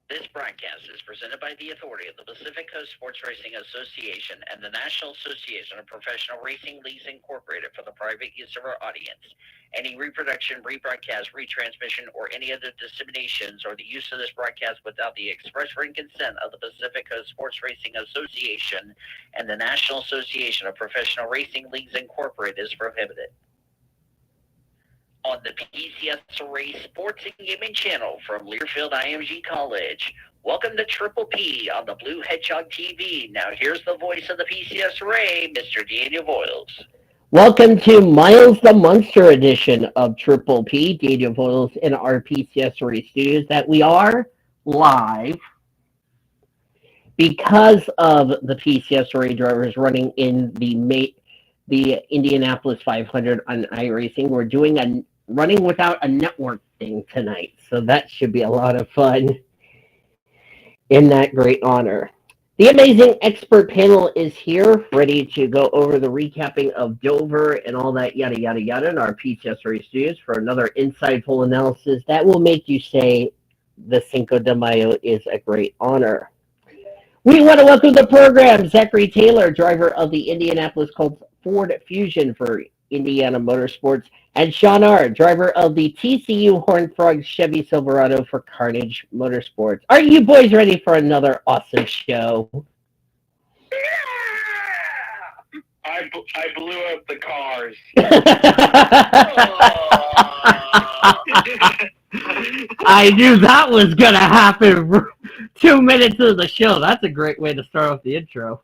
This broadcast is presented by the authority of the Pacific Coast Sports Racing Association and the National Association of Professional Racing Leagues Incorporated for the private use of our audience. Any reproduction, rebroadcast, retransmission, or any other disseminations or the use of this broadcast without the express written consent of the Pacific Coast Sports Racing Association and the National Association of Professional Racing Leagues Incorporated is prohibited. On the PSRLA Sports and Gaming Channel from Learfield IMG College. Welcome to Triple P on the Blue Hedgehog TV. Now here's the voice of the PSRLA, Mr. Daniel Voyles. Welcome to Miles the Monster edition of Triple P Daniel Voyles in our PSRLA studios that we are live because of the PSRLA drivers running in the Indianapolis 500 on iRacing. We're doing running without a network thing tonight, so that should be a lot of fun in that great honor. The amazing expert panel is here, ready to go over the recapping of Dover and all that yada yada yada in our PSRLA studios for another insightful analysis that will make you say the Cinco de Mayo is a great honor. We want to welcome to the program Zachary Taylor, driver of the Indianapolis Colts Ford Fusion for Indiana Motorsports, and Sean R., driver of the TCU Horned Frog Chevy Silverado for Carnage Motorsports. Are you boys ready for another awesome show? Yeah! I blew up the cars. I knew that was going to happen 2 minutes into the show. That's a great way to start off the intro.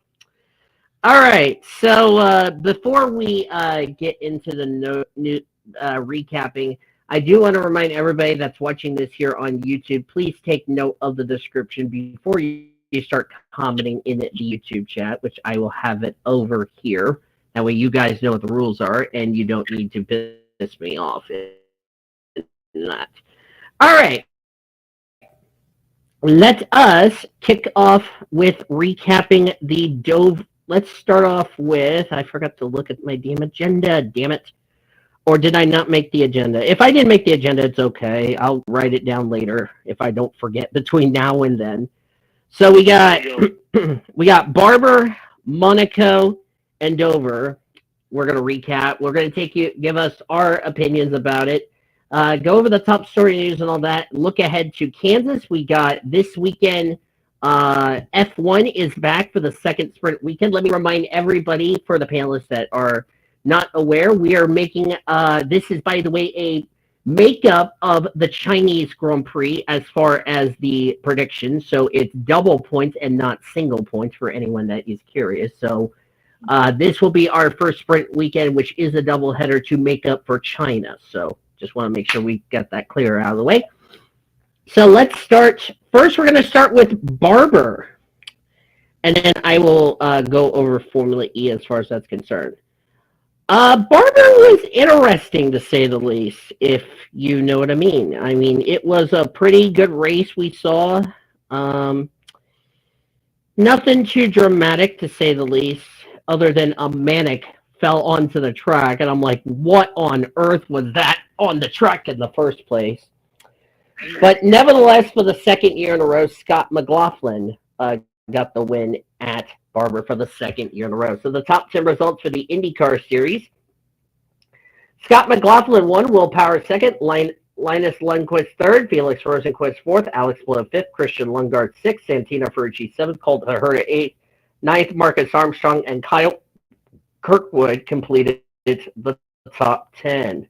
All right, so before we get into the recapping, I do want to remind everybody that's watching this here on YouTube, please take note of the description before you start commenting in the YouTube chat, which I will have it over here. That way you guys know what the rules are, and you don't need to piss me off in that. All right. Let us kick off with recapping the Dover. Let's start off with, I forgot to look at my damn agenda, damn it. Or did I not make the agenda? If I didn't make the agenda, it's okay. I'll write it down later if I don't forget between now and then. So we got Barber, Monaco, and Dover. We're going to recap. We're going to give us our opinions about it. Go over the top story news and all that. Look ahead to Kansas. We got this weekend. F1 is back for the second sprint weekend. Let me remind everybody, for the panelists that are not aware, we are making, this is, by the way, a makeup of the Chinese Grand Prix as far as the predictions. So it's double points and not single points for anyone that is curious. So this will be our first sprint weekend, which is a doubleheader to make up for China. So just want to make sure we got that clear out of the way. So let's start. First, we're going to start with Barber, and then I will go over Formula E as far as that's concerned. Barber was interesting, to say the least, if you know what I mean. I mean, it was a pretty good race we saw. Nothing too dramatic, to say the least, other than a Manic fell onto the track, and I'm like, what on earth was that on the track in the first place? But nevertheless, for the second year in a row, Scott McLaughlin got the win at Barber for the second year in a row. So the top 10 results for the IndyCar Series. Scott McLaughlin won, Will Power second, Linus Lundqvist third, Felix Rosenqvist fourth, Alex Blow fifth, Christian Lundgaard sixth, Santino Ferrucci seventh, Colt Herta eighth, ninth, Marcus Armstrong, and Kyle Kirkwood completed the top 10.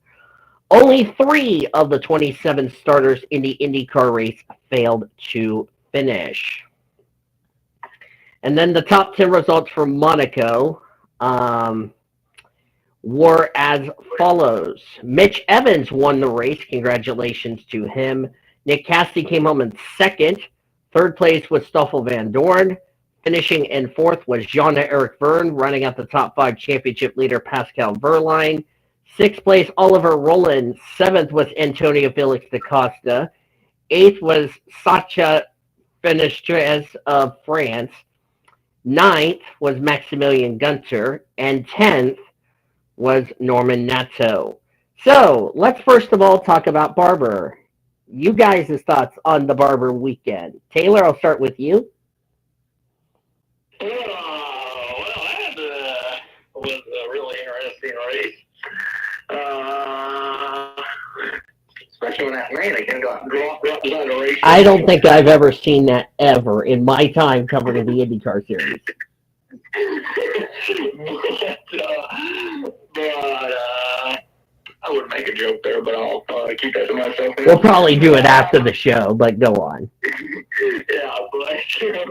Only 3 of the 27 starters in the IndyCar race failed to finish. And then the top 10 results for Monaco were as follows. Mitch Evans won the race. Congratulations to him. Nick Cassidy came home in second. Third place was Stoffel Van Dorn. Finishing in fourth was Jean-Eric Verne, running out the top 5 championship leader Pascal Wehrlein. Sixth place, Oliver Roland. Seventh was Antonio Felix da Costa. Eighth was Sacha Fenestres of France. Ninth was Maximilian Gunter. And 10th was Norman Nato. So let's first of all talk about Barber. you guys' thoughts on the Barber weekend. Taylor, I'll start with you. Well, that was a really interesting race. Especially when that mannequin got dropped right beside the race. I don't think I've ever seen that ever in my time covering the IndyCar series. but I would make a joke there, but I'll keep that to myself. We'll probably do it after the show, but go on. Yeah, but yeah,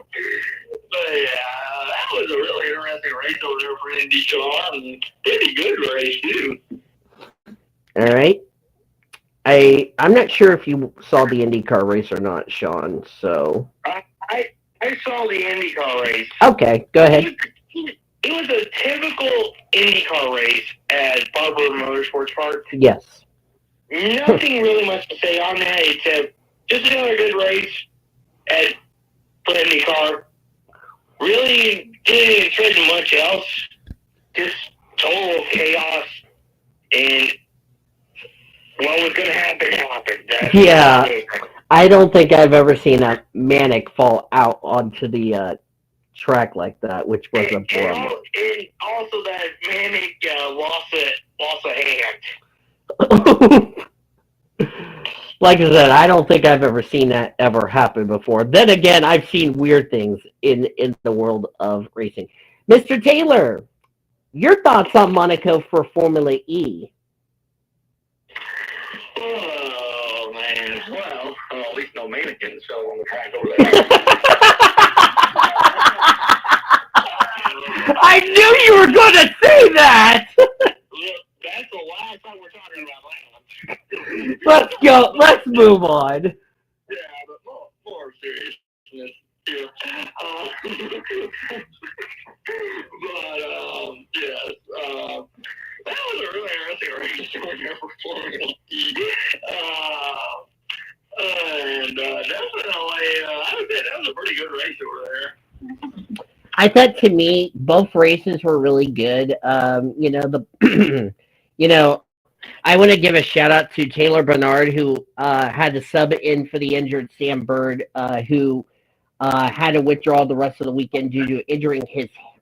that was a really interesting race over there for IndyCar, and pretty good race too. All right. I'm not sure if you saw the IndyCar race or not, Sean. So I saw the IndyCar race. Okay, go ahead. It was a typical IndyCar race at Barber Motorsports Park. Yes. Nothing really much to say on that except just another good race for IndyCar. Really didn't expect much else. Just total chaos, and what was going to happen happened. Yeah. I don't think I've ever seen a Manic fall out onto the track like that, which was a bummer. And also that Manic lost a hand. Like I said, I don't think I've ever seen that ever happen before. Then again, I've seen weird things in the world of racing. Mr. Taylor, your thoughts on Monaco for Formula E? Oh, man. Well, at least no mannequins fell on the track over there. I knew you were going to say that! Look, that's the last time we're talking about that. Let's go. Let's move on. Yeah, but more seriousness here. Yes. That was a really interesting race over there for Formula E. And definitely, I would say that was a pretty good race over there. I thought, to me, both races were really good. I want to give a shout out to Taylor Bernard, who had to sub in for the injured Sam Bird, who had to withdraw the rest of the weekend due to injuring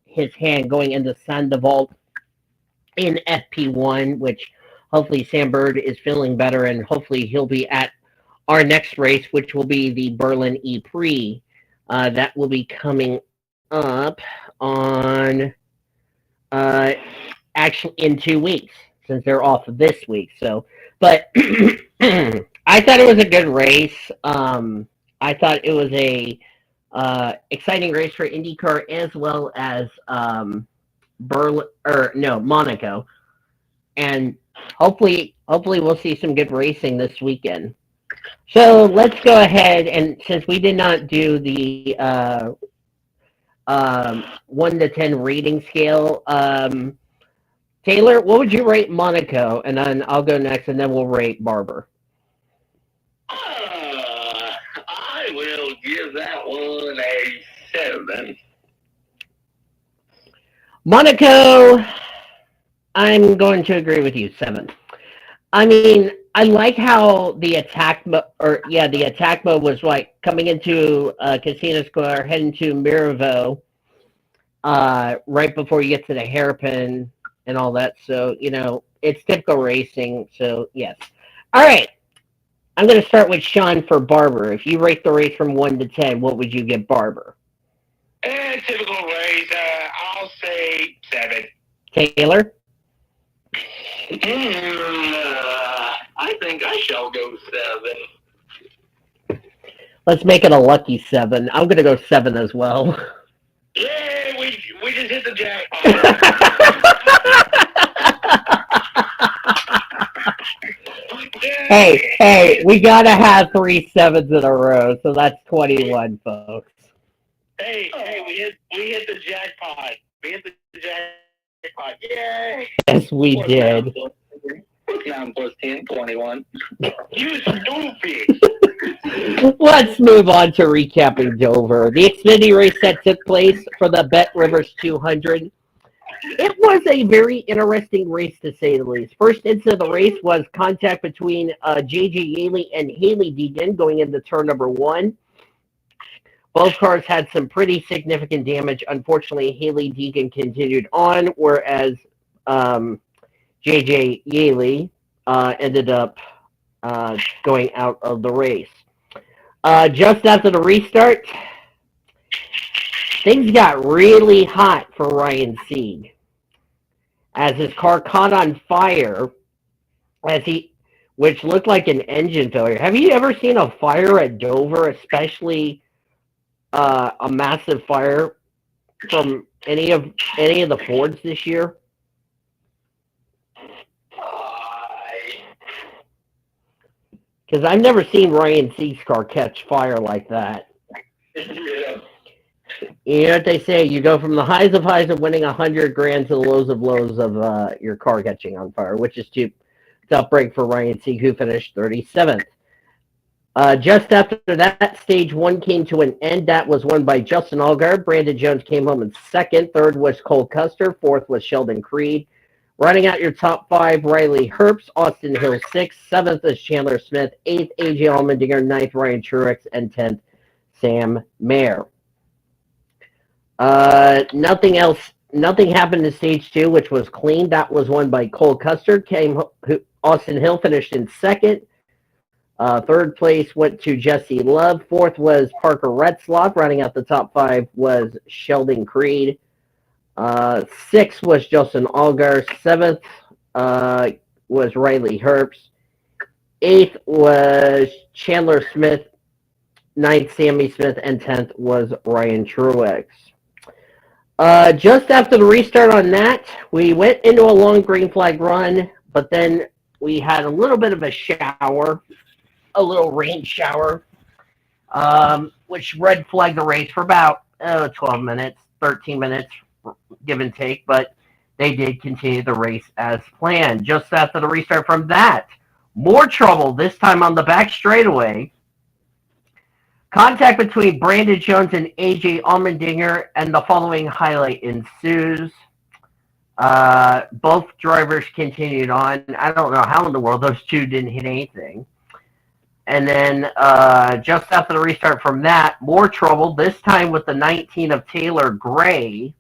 his hand going into Sandoval in FP1, which hopefully Sam Bird is feeling better, and hopefully he'll be at our next race, which will be the Berlin E-Prix. That will be coming up on actually in 2 weeks, since they're off this week. So, but I thought it was a good race. I thought it was a exciting race for IndyCar as well as Monaco, and hopefully we'll see some good racing this weekend. So let's go ahead, and since we did not do the 1 to 10 rating scale, Taylor, what would you rate Monaco? And then I'll go next, and then we'll rate Barber. I will give that one a 7. Monaco, I'm going to agree with you, 7. I mean, I like how the attack mode was like coming into Casino Square, heading to Miraveau, right before you get to the hairpin and all that. So, it's typical racing. So, yes. All right. I'm going to start with Sean for Barber. If you rate the race from 1 to 10, what would you give Barber? Typical race, I'll say 7. Taylor? I think I shall go 7. Let's make it a lucky 7. I'm going to go 7 as well. Yeah, we just hit the jackpot. Hey, we got to have 3 7s in a row, so that's 21, folks. Hey, we hit the jackpot. We hit the jackpot. Yay! Yes, we did. 9 plus 10, 21. You stupid! Let's move on to recapping Dover. The Xfinity race that took place for the Bet Rivers 200 It was a very interesting race, to say the least. First incident of the race was contact between J.J. Yaley and Haley Deegan going into turn number 1. Both cars had some pretty significant damage. Unfortunately, Haley Deegan continued on, whereas J.J. Yaley ended up going out of the race. Just after the restart, things got really hot for Ryan Sieg as his car caught on fire, which looked like an engine failure. Have you ever seen a fire at Dover, especially a massive fire from any of the Fords this year? Because I've never seen Ryan Sieg's car catch fire like that. You know what they say? You go from the highs of winning 100 grand to the lows of your car catching on fire, which is a tough break for Ryan Sieg, who finished 37th. Just after that, stage 1 came to an end. That was won by Justin Allgaier. Brandon Jones came home in second. Third was Cole Custer. Fourth was Sheldon Creed. Running out your top 5, Riley Herbst, Austin Hill 6th. 7th is Chandler Smith. 8th, AJ Allmendinger. 9th, Ryan Truex. And 10th, Sam Mayer. Nothing happened in stage 2, which was clean. That was won by Cole Custer. Austin Hill finished in second. Third place went to Jesse Love. Fourth was Parker Retzlaff. Running out the top 5 was Sheldon Creed. 6th was Justin Allgaier. 7th was Riley Herbst. 8th was Chandler Smith. 9th, Sammy Smith. And 10th was Ryan Truex. Just after the restart on that, we went into a long green flag run, but then we had a little bit of a shower, a little rain shower, which red flagged the race for about 12 minutes, 13 minutes, give and take, but they did continue the race as planned. Just after the restart from that, more trouble, this time on the back straightaway. Contact between Brandon Jones and AJ Allmendinger, and the following highlight ensues. Both drivers continued on. I don't know how in the world those two didn't hit anything. And then just after the restart from that, more trouble, this time with the 19 of Taylor Gray,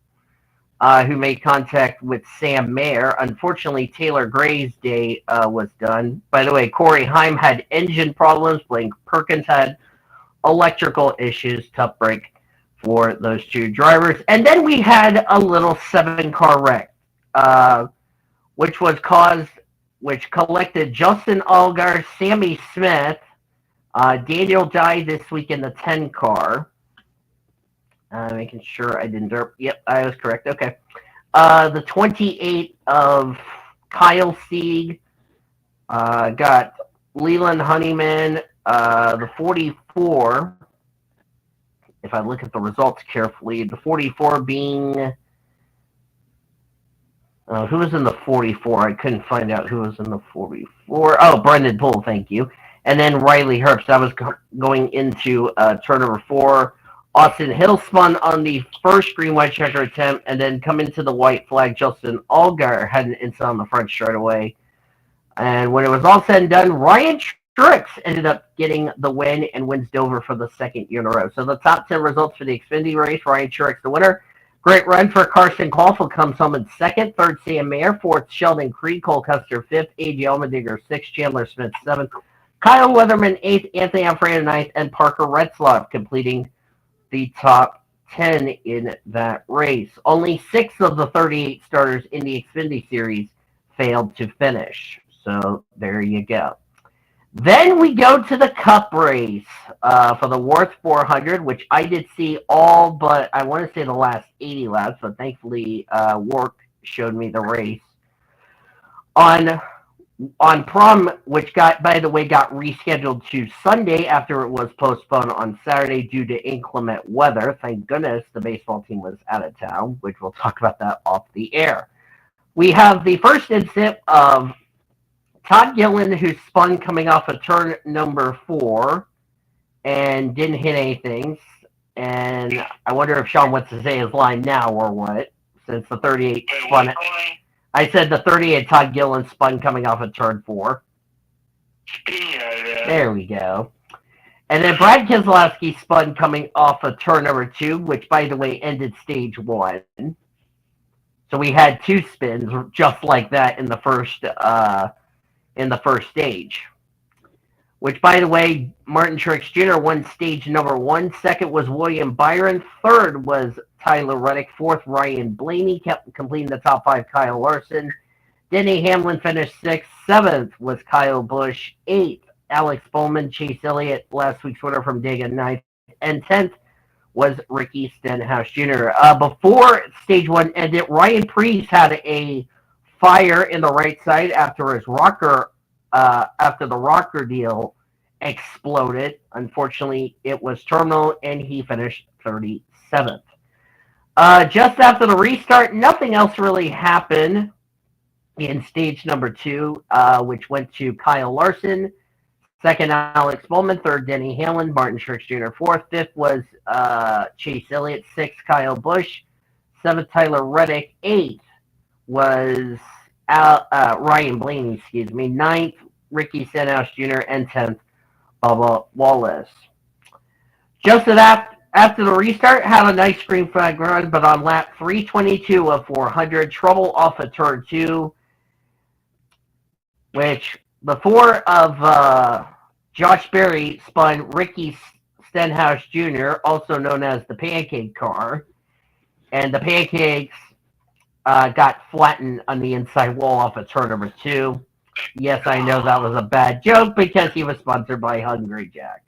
who made contact with Sam Mayer. Unfortunately, Taylor Gray's day was done. By the way, Corey Heim had engine problems. Blake Perkins had electrical issues. Tough break for those two drivers. And then we had a little 7-car wreck, which collected Justin Allgaier, Sammy Smith. Daniel died this week in the 10-car. Making sure I didn't derp. Yep, I was correct. Okay. The 28 of Kyle Sieg got Leland Honeyman. The 44, if I look at the results carefully, the 44 being, who was in the 44? I couldn't find out who was in the 44. Oh, Brendan Poole, thank you. And then Riley Herbst. I was going into turn number 4. Austin Hill spun on the first green white checker attempt, and then coming to the white flag, Justin Allgaier had an incident on the front straightaway. And when it was all said and done, Ryan Truex ended up getting the win and wins Dover for the second year in a row. So the top 10 results for the Xfinity race, Ryan Truex the winner. Great run for Carson Koffel, comes home in second. Third, Sam Mayer. Fourth, Sheldon Creed. Cole Custer, fifth. A.J. Allmendinger, sixth. Chandler Smith, seventh. Kyle Weatherman, eighth. Anthony Alfredo, ninth. And Parker Retzlaff completing the top 10 in that race. Only 6 of the 38 starters in the Xfinity Series failed to finish. So there you go. Then we go to the Cup race for the Worth 400, which I did see all but, I want to say, the last 80 laps, but thankfully Work showed me the race. On Prom, which got rescheduled to Sunday after it was postponed on Saturday due to inclement weather. Thank goodness the baseball team was out of town, which we'll talk about that off the air. We have the first incident of Todd Gillen, who spun coming off of turn number 4 and didn't hit anything. And I wonder if Sean wants to say his line now or what. since the 38 spun. I said the 38 Todd Gillen spun coming off of turn 4. Yeah. There we go. And then Brad Keselowski spun coming off of turn number 2, which, by the way, ended stage 1. So we had 2 spins just like that in the first stage. Which, by the way, Martin Truex Jr. won stage number 1. Second was William Byron. Third was Tyler Reddick. Fourth, Ryan Blaney, kept completing the top 5, Kyle Larson. Denny Hamlin finished 6th. 7th was Kyle Busch. 8th, Alex Bowman. Chase Elliott, last week's winner from Dega, 9th. And 10th was Ricky Stenhouse Jr. Before stage 1 ended, Ryan Preece had a fire in the right side after his rocker, after the rocker deal exploded. Unfortunately, it was terminal, and he finished 37th. Just after the restart, nothing else really happened in stage number 2, which went to Kyle Larson. Second, Alex Bowman. Third, Denny Hamlin. Martin Truex Jr. Fourth. Fifth was Chase Elliott. Sixth, Kyle Busch. Seventh, Tyler Reddick. Eighth was Ryan Blaney, excuse me. 9th, Ricky Stenhouse Jr. And 10th, Bubba Wallace. Just after the restart, had a nice green flag run, but on lap 322 of 400, trouble off of turn 2, which the 4 of Josh Berry spun Ricky Stenhouse Jr., also known as the Pancake Car, and the Pancakes got flattened on the inside wall off of turn number 2. Yes, I know that was a bad joke because he was sponsored by Hungry Jack.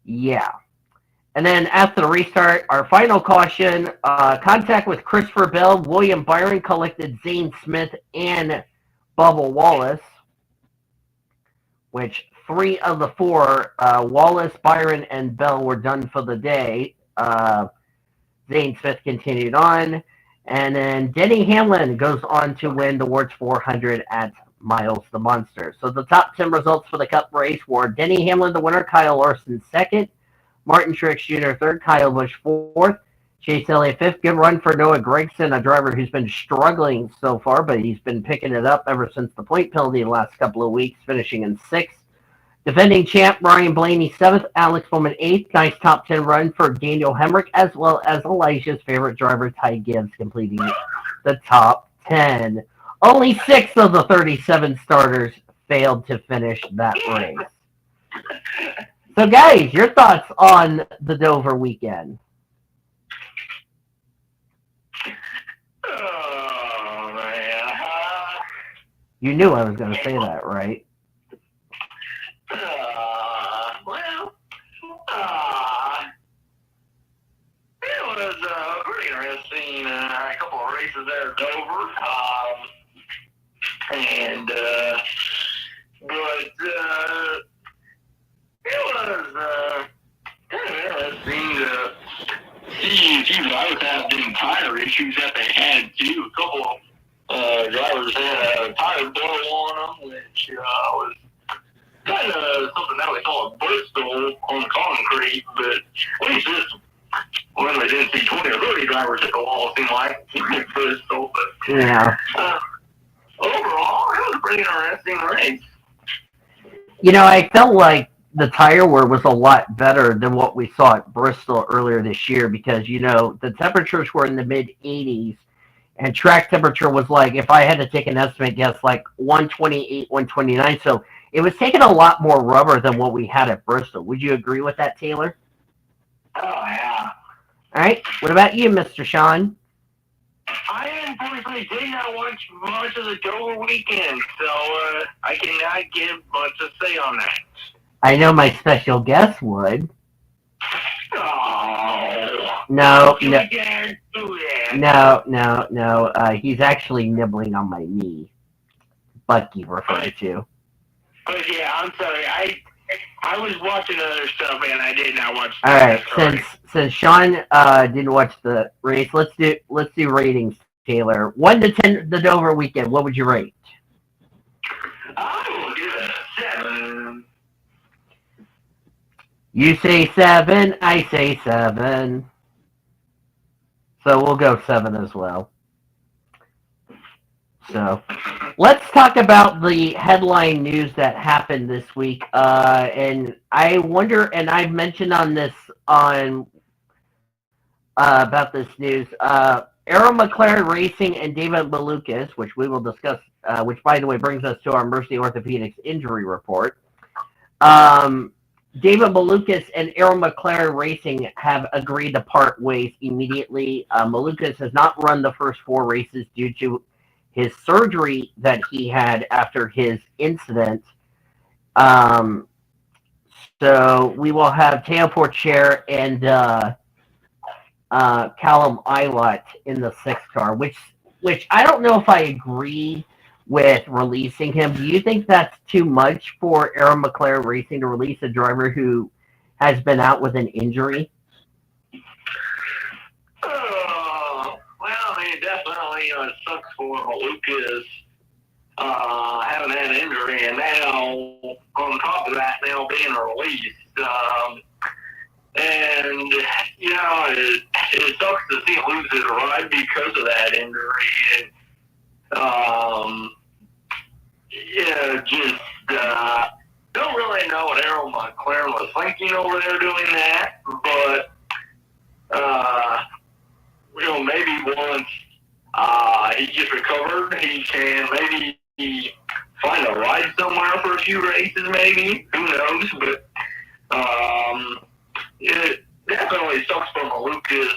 Yeah. And then after the restart, our final caution, contact with Christopher Bell. William Byron collected Zane Smith and Bubba Wallace, which 3 of the 4, Wallace, Byron, and Bell, were done for the day. Zane Smith continued on. And then Denny Hamlin goes on to win the Wards 400 at Miles the Monster. So the top 10 results for the Cup race were Denny Hamlin, the winner, Kyle Larson, 2nd. Martin Truex Jr., 3rd. Kyle Busch, 4th. Chase Elliott, 5th. Good run for Noah Gragson, a driver who's been struggling so far, but he's been picking it up ever since the point penalty the last couple of weeks, finishing in 6th. Defending champ Ryan Blaney, 7th. Alex Bowman, 8th. Nice top 10 run for Daniel Hemrick, as well as Elijah's favorite driver, Ty Gibbs, completing the top 10. Only 6 of the 37 starters failed to finish that race. So, guys, your thoughts on the Dover weekend? Oh, man. You knew I was going to say that, right? It was pretty interesting. A couple of races there at Dover. It was kind of interesting to see a few drivers have them tire issues that they had too. A couple of drivers had a tire blow on them, which was kind of something that we saw at Bristol on concrete, but at least this one they didn't see 20 or 30 drivers hit the wall, it seemed like, at Bristol. But Yeah. Overall, it was a pretty interesting race. You know, I felt like the tire wear was a lot better than what we saw at Bristol earlier this year because, you know, the temperatures were in the mid-80s and track temperature was like, if I had to take an estimate guess, like 128, 129. So it was taking a lot more rubber than what we had at Bristol. Would you agree with that, Taylor? Oh, yeah. All right. What about you, Mr. Sean? I unfortunately did not watch much of the Dover weekend, so I cannot give much to say on that. I know my special guest would. Oh. No. You can't do that. No. He's actually nibbling on my knee. Bucky referred to. But yeah, I'm sorry. I was watching other stuff and I did not watch. All right, since Sean didn't watch the race, let's do ratings, Taylor. 1 to 10, the Dover weekend. What would you rate? I will give it a 7. You say 7, I say 7. So we'll go 7 as well. So let's talk about the headline news that happened this week. And I wonder, and I mentioned on about this news. Arrow McLaren Racing and David Malukas, which we will discuss, which by the way brings us to our Mercy Orthopedics injury report. David Malukas and Arrow McLaren Racing have agreed to part ways immediately. Malukas has not run the first 4 races due to his surgery that he had after his incident. So we will have Teo Porcher and Callum Ilott in the 6th car, which I don't know if I agree with releasing him. Do you think that's too much for Arrow McLaren Racing to release a driver who has been out with an injury? Well, I mean, definitely, it sucks for Malukas having had an injury, and now, on top of that, now being released. And, it sucks to see him lose his ride because of that injury. And, don't really know what Arrow McLaren was thinking over there doing that, but, maybe once he gets recovered, he can maybe find a ride somewhere for a few races, maybe. Who knows? But it definitely sucks for Malukas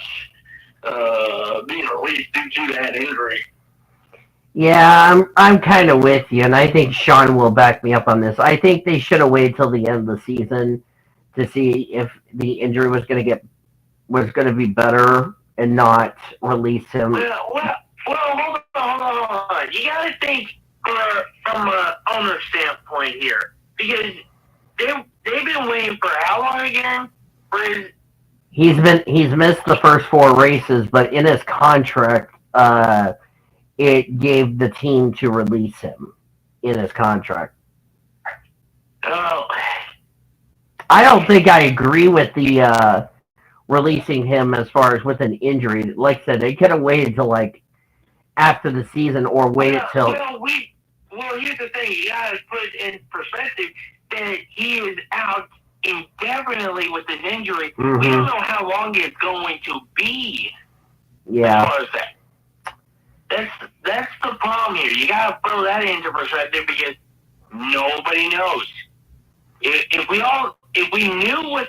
being released due to that injury. Yeah, I'm kind of with you, and I think Sean will back me up on this. I think they should have waited till the end of the season to see if the injury was going to be better and not release him. Well, hold on. You got to think from an owner standpoint here, because they've been waiting for how long again? He's missed the first 4 races, but in his contract, it gave the team to release him in his contract. Oh. I don't think I agree with the releasing him as far as with an injury. Like I said, they could have waited till like after the season or waited till. Well, here's the thing: you gotta put in perspective that he is out indefinitely with an injury. Mm-hmm. We don't know how long it's going to be. Yeah. As far as that. That's the problem here. You gotta throw that into perspective because nobody knows. If we knew what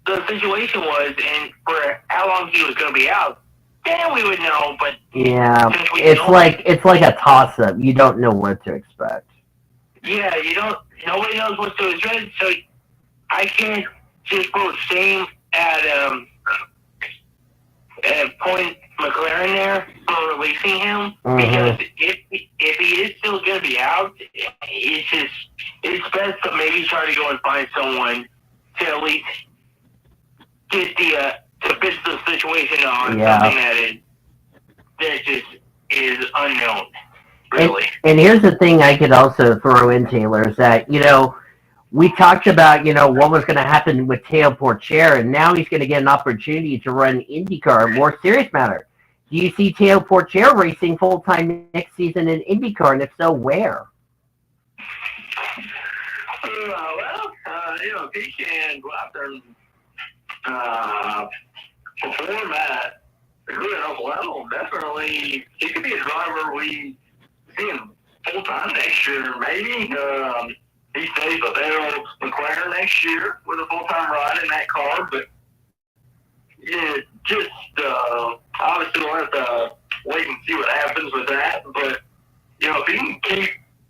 the situation was and for how long he was going to be out, then we would know. But yeah, it's like a toss up. You don't know what to expect. Yeah, nobody knows what to expect. So I can't just put shame at Point McLaren there for releasing him, because if he is still going to be out, it's best to maybe try to go and find someone to at least get to fix the situation on something that just is unknown, really. And here's the thing I could also throw in, Taylor, is that, we talked about, what was going to happen with Teo Porcher, and now he's going to get an opportunity to run IndyCar. More serious matter. Do you see Teo Porcher racing full-time next season in IndyCar, and if so, where? If he can go out there and perform at a good enough level, definitely he could be a driver we see him full-time next year, maybe. He stays with Arrow McLaren next year with a full-time ride in that car, but just obviously we'll have to wait and see what happens with that. But if he can keep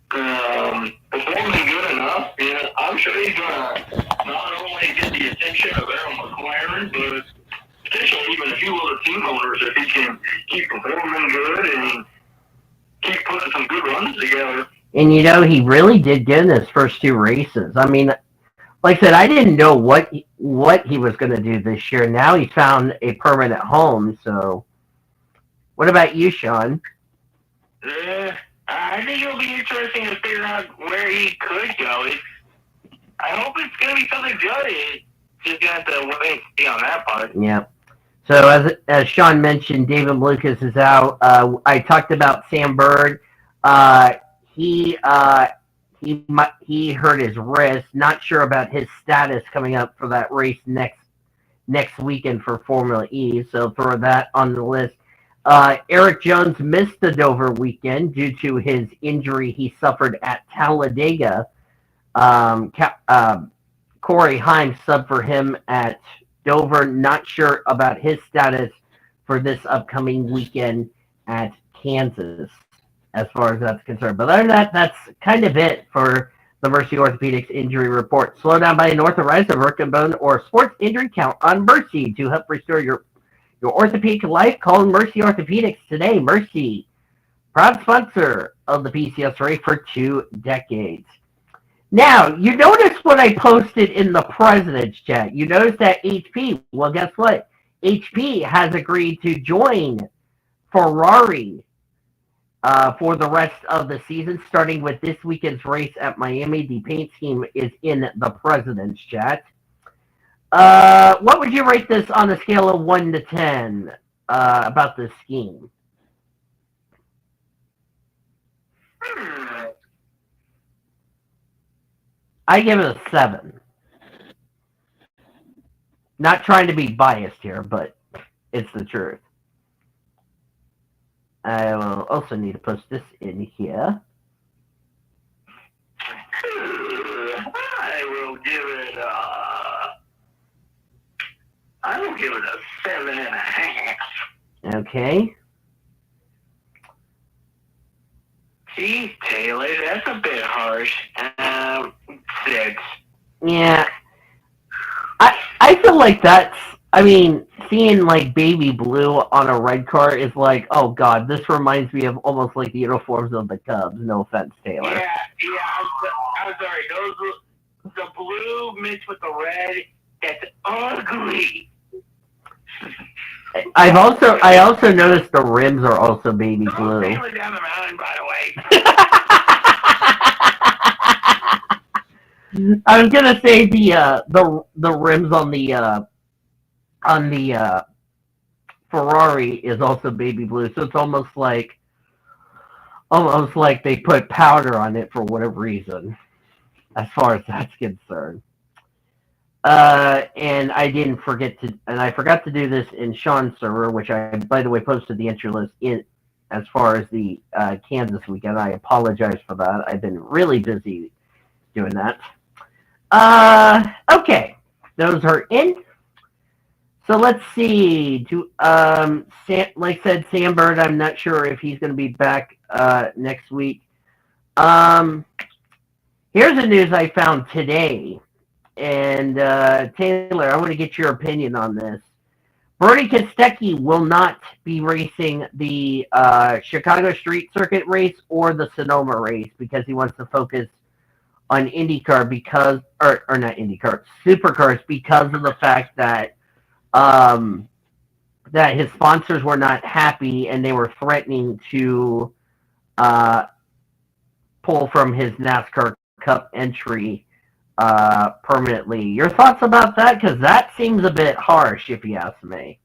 performing good enough, I'm sure he's gonna not only get the attention of Arrow McLaren, but potentially even a few other team owners if he can keep performing good and keep putting some good runs together. And he really did good in his first 2 races. I mean, like I said, I didn't know what he was going to do this year. Now he's found a permanent home. So, what about you, Sean? I think it'll be interesting to figure out where he could go. I hope it's going to be something good. Just got to wait and see on that part. Yeah. So as Sean mentioned, David Malukas is out. I talked about Sam Bird. Uh, he he hurt his wrist. Not sure about his status coming up for that race next weekend for Formula E. So throw that on the list. Eric Jones missed the Dover weekend due to his injury he suffered at Talladega. Corey Heim subbed for him at Dover. Not sure about his status for this upcoming weekend at Kansas, as far as that's concerned. But other than that, that's kind of it for the Mercy Orthopedics injury report. Slow down by an authorized broken bone or sports injury, count on Mercy to help restore your orthopedic life. Call Mercy Orthopedics today. Mercy, proud sponsor of the PCSRA for 2 decades. Now, you notice what I posted in the President's chat. You notice that HP, well, guess what? HP has agreed to join Ferrari for the rest of the season, starting with this weekend's race at Miami. The paint scheme is in the President's chat. What would you rate this on a scale of 1 to 10 about this scheme? I give it a 7. Not trying to be biased here, but it's the truth. I will also need to post this in here. I will give it a 7.5. Okay. Geez, Taylor, that's a bit harsh. 6. Yeah. I feel like that's, I mean, seeing like baby blue on a red car is like, oh god, this reminds me of almost like the uniforms of the Cubs. No offense, Taylor. Yeah, I'm sorry. The blue mixed with the red, that's ugly. I also noticed the rims are also baby blue. Taylor down the mountain, by the way. I was gonna say the rims on the Ferrari is also baby blue, so it's almost like they put powder on it for whatever reason, as far as that's concerned. And I forgot to do this in Sean's server, which I, by the way, posted the entry list in as far as the Kansas weekend. I apologize for that. I've been really busy doing that. Okay, those are in. So let's see. Like I said, Sam Bird, I'm not sure if he's going to be back next week. Here's the news I found today. And Taylor, I want to get your opinion on this. Brody Kostecki will not be racing the Chicago Street Circuit race or the Sonoma race because he wants to focus on IndyCar because, or not IndyCar, Supercars, because of the fact that that his sponsors were not happy and they were threatening to pull from his NASCAR Cup entry permanently. Your thoughts about that? Because that seems a bit harsh, if you ask me.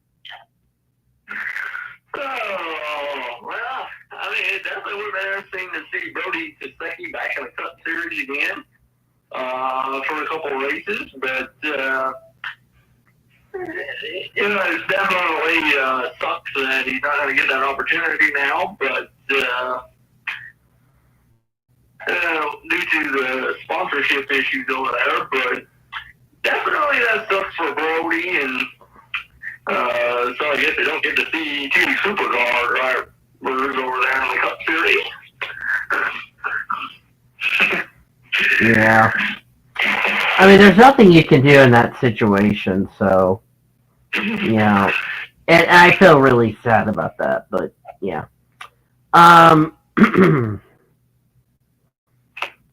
Oh, well, I mean, it definitely would have been interesting to see Brody Kostecki back in the Cup Series again for a couple races, but it definitely sucks that he's not going to get that opportunity now, but due to the sponsorship issues over there, but definitely that sucks for Brody, and so I guess they don't get to see 2 supercar drivers over there in the Cup Series. Yeah. I mean, there's nothing you can do in that situation, so, yeah. And I feel really sad about that, but, yeah.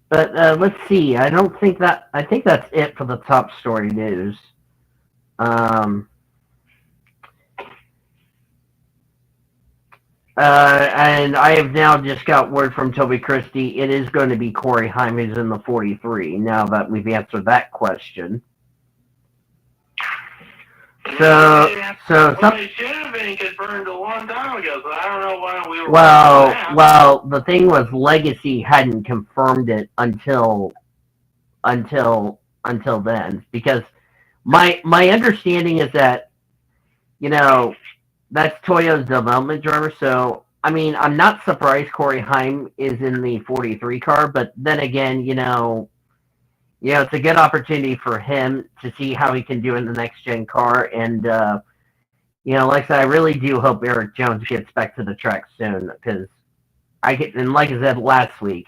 But let's see. I think that's it for the top story news. And I have now just got word from Toby Christie. It is going to be Corey Heim who's in the 43. Now that we've answered that question. So So Well, they should have been confirmed a long time ago, so I don't know why we were. well, the thing was, Legacy hadn't confirmed it until then, because my understanding is that, that's Toyo's development driver. So I mean, I'm not surprised Corey Heim is in the 43 car, but then again, it's a good opportunity for him to see how he can do in the next gen car. And like I said, I really do hope Eric Jones gets back to the track soon, because and like I said last week,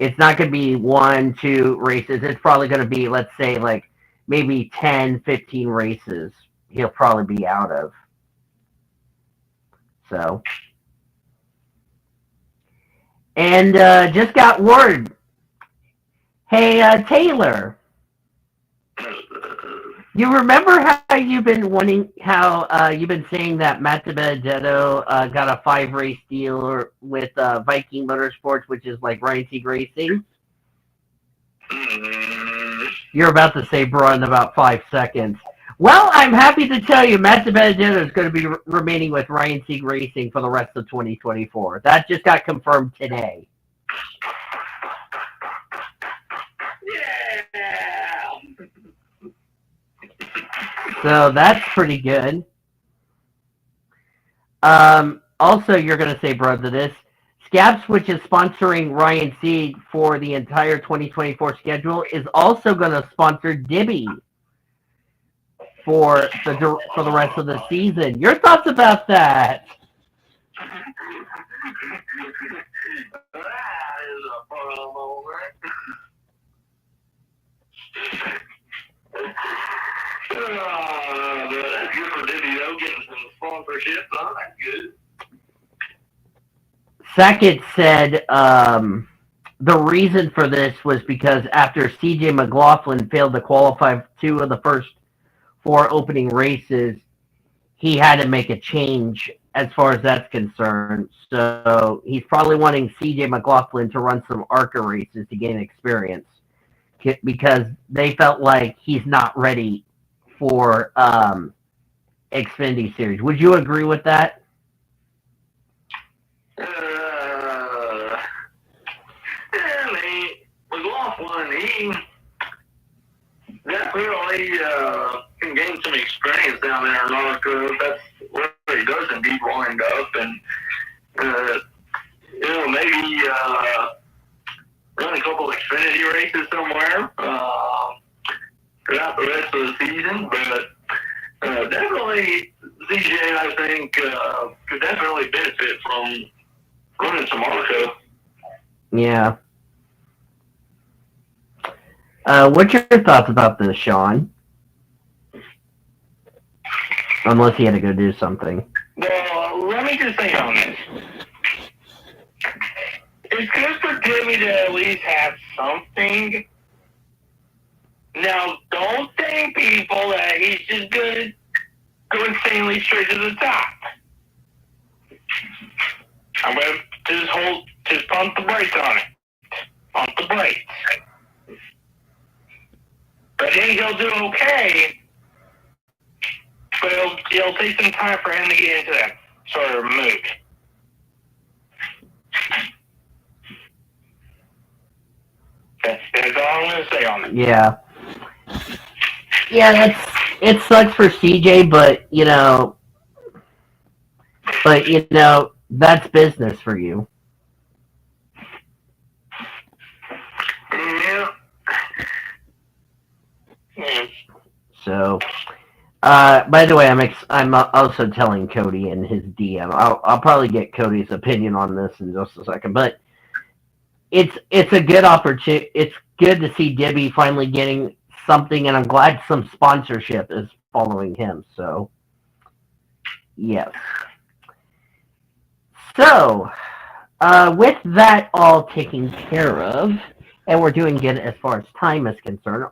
it's not going to be 1-2 races. It's probably going to be, let's say, like maybe 10, 15 races he'll probably be out of. So, and just got word. Hey, Taylor, you remember how you've been saying that Matt Benedetto got a 5-race deal with Viking Motorsports, which is like Ryan Sieg Racing? You're about to say, bro, in about 5 seconds. Well, I'm happy to tell you Matt Benedetto is going to be remaining with Ryan Sieg Racing for the rest of 2024. That just got confirmed today. Yeah. So that's pretty good. Also, you're going to say, bro, to this. Scabs, which is sponsoring Ryan Sieg for the entire 2024 schedule, is also going to sponsor Dibby for the rest of the season. Your thoughts about that? That is a promo, that's good for Dibby, though, getting some sponsorship. Oh, that's good. Sackett said the reason for this was because after CJ McLaughlin failed to qualify 2 of the first 4 opening races, he had to make a change as far as that's concerned. So he's probably wanting CJ McLaughlin to run some ARCA races to gain experience, because they felt like he's not ready for Xfinity Series. Would you agree with that? McLaughlin, he definitely can gain some experience down there in ARCA. That's where he does indeed wind up, and maybe run a couple Xfinity races somewhere throughout the rest of the season. But definitely, CJ, I think, could definitely benefit from running some ARCA. Yeah. What's your thoughts about this, Sean? Unless he had to go do something. Well, let me just say on this. It's good for Timmy to at least have something. Now, don't think, people, that he's just going to go insanely straight to the top. I'm going to just pump the brakes on it. Pump the brakes. But then he'll do okay. But it'll take some time for him to get into that sort of mood. That's all I'm going to say on it. Yeah. Yeah, it sucks for CJ, but that's business for you. Yeah. So, by the way, I'm also telling Cody in his DM. I'll probably get Cody's opinion on this in just a second, but it's a good opportunity. It's good to see Dibby finally getting something, and I'm glad some sponsorship is following him. So, yes. So, with that all taken care of, and we're doing good as far as time is concerned,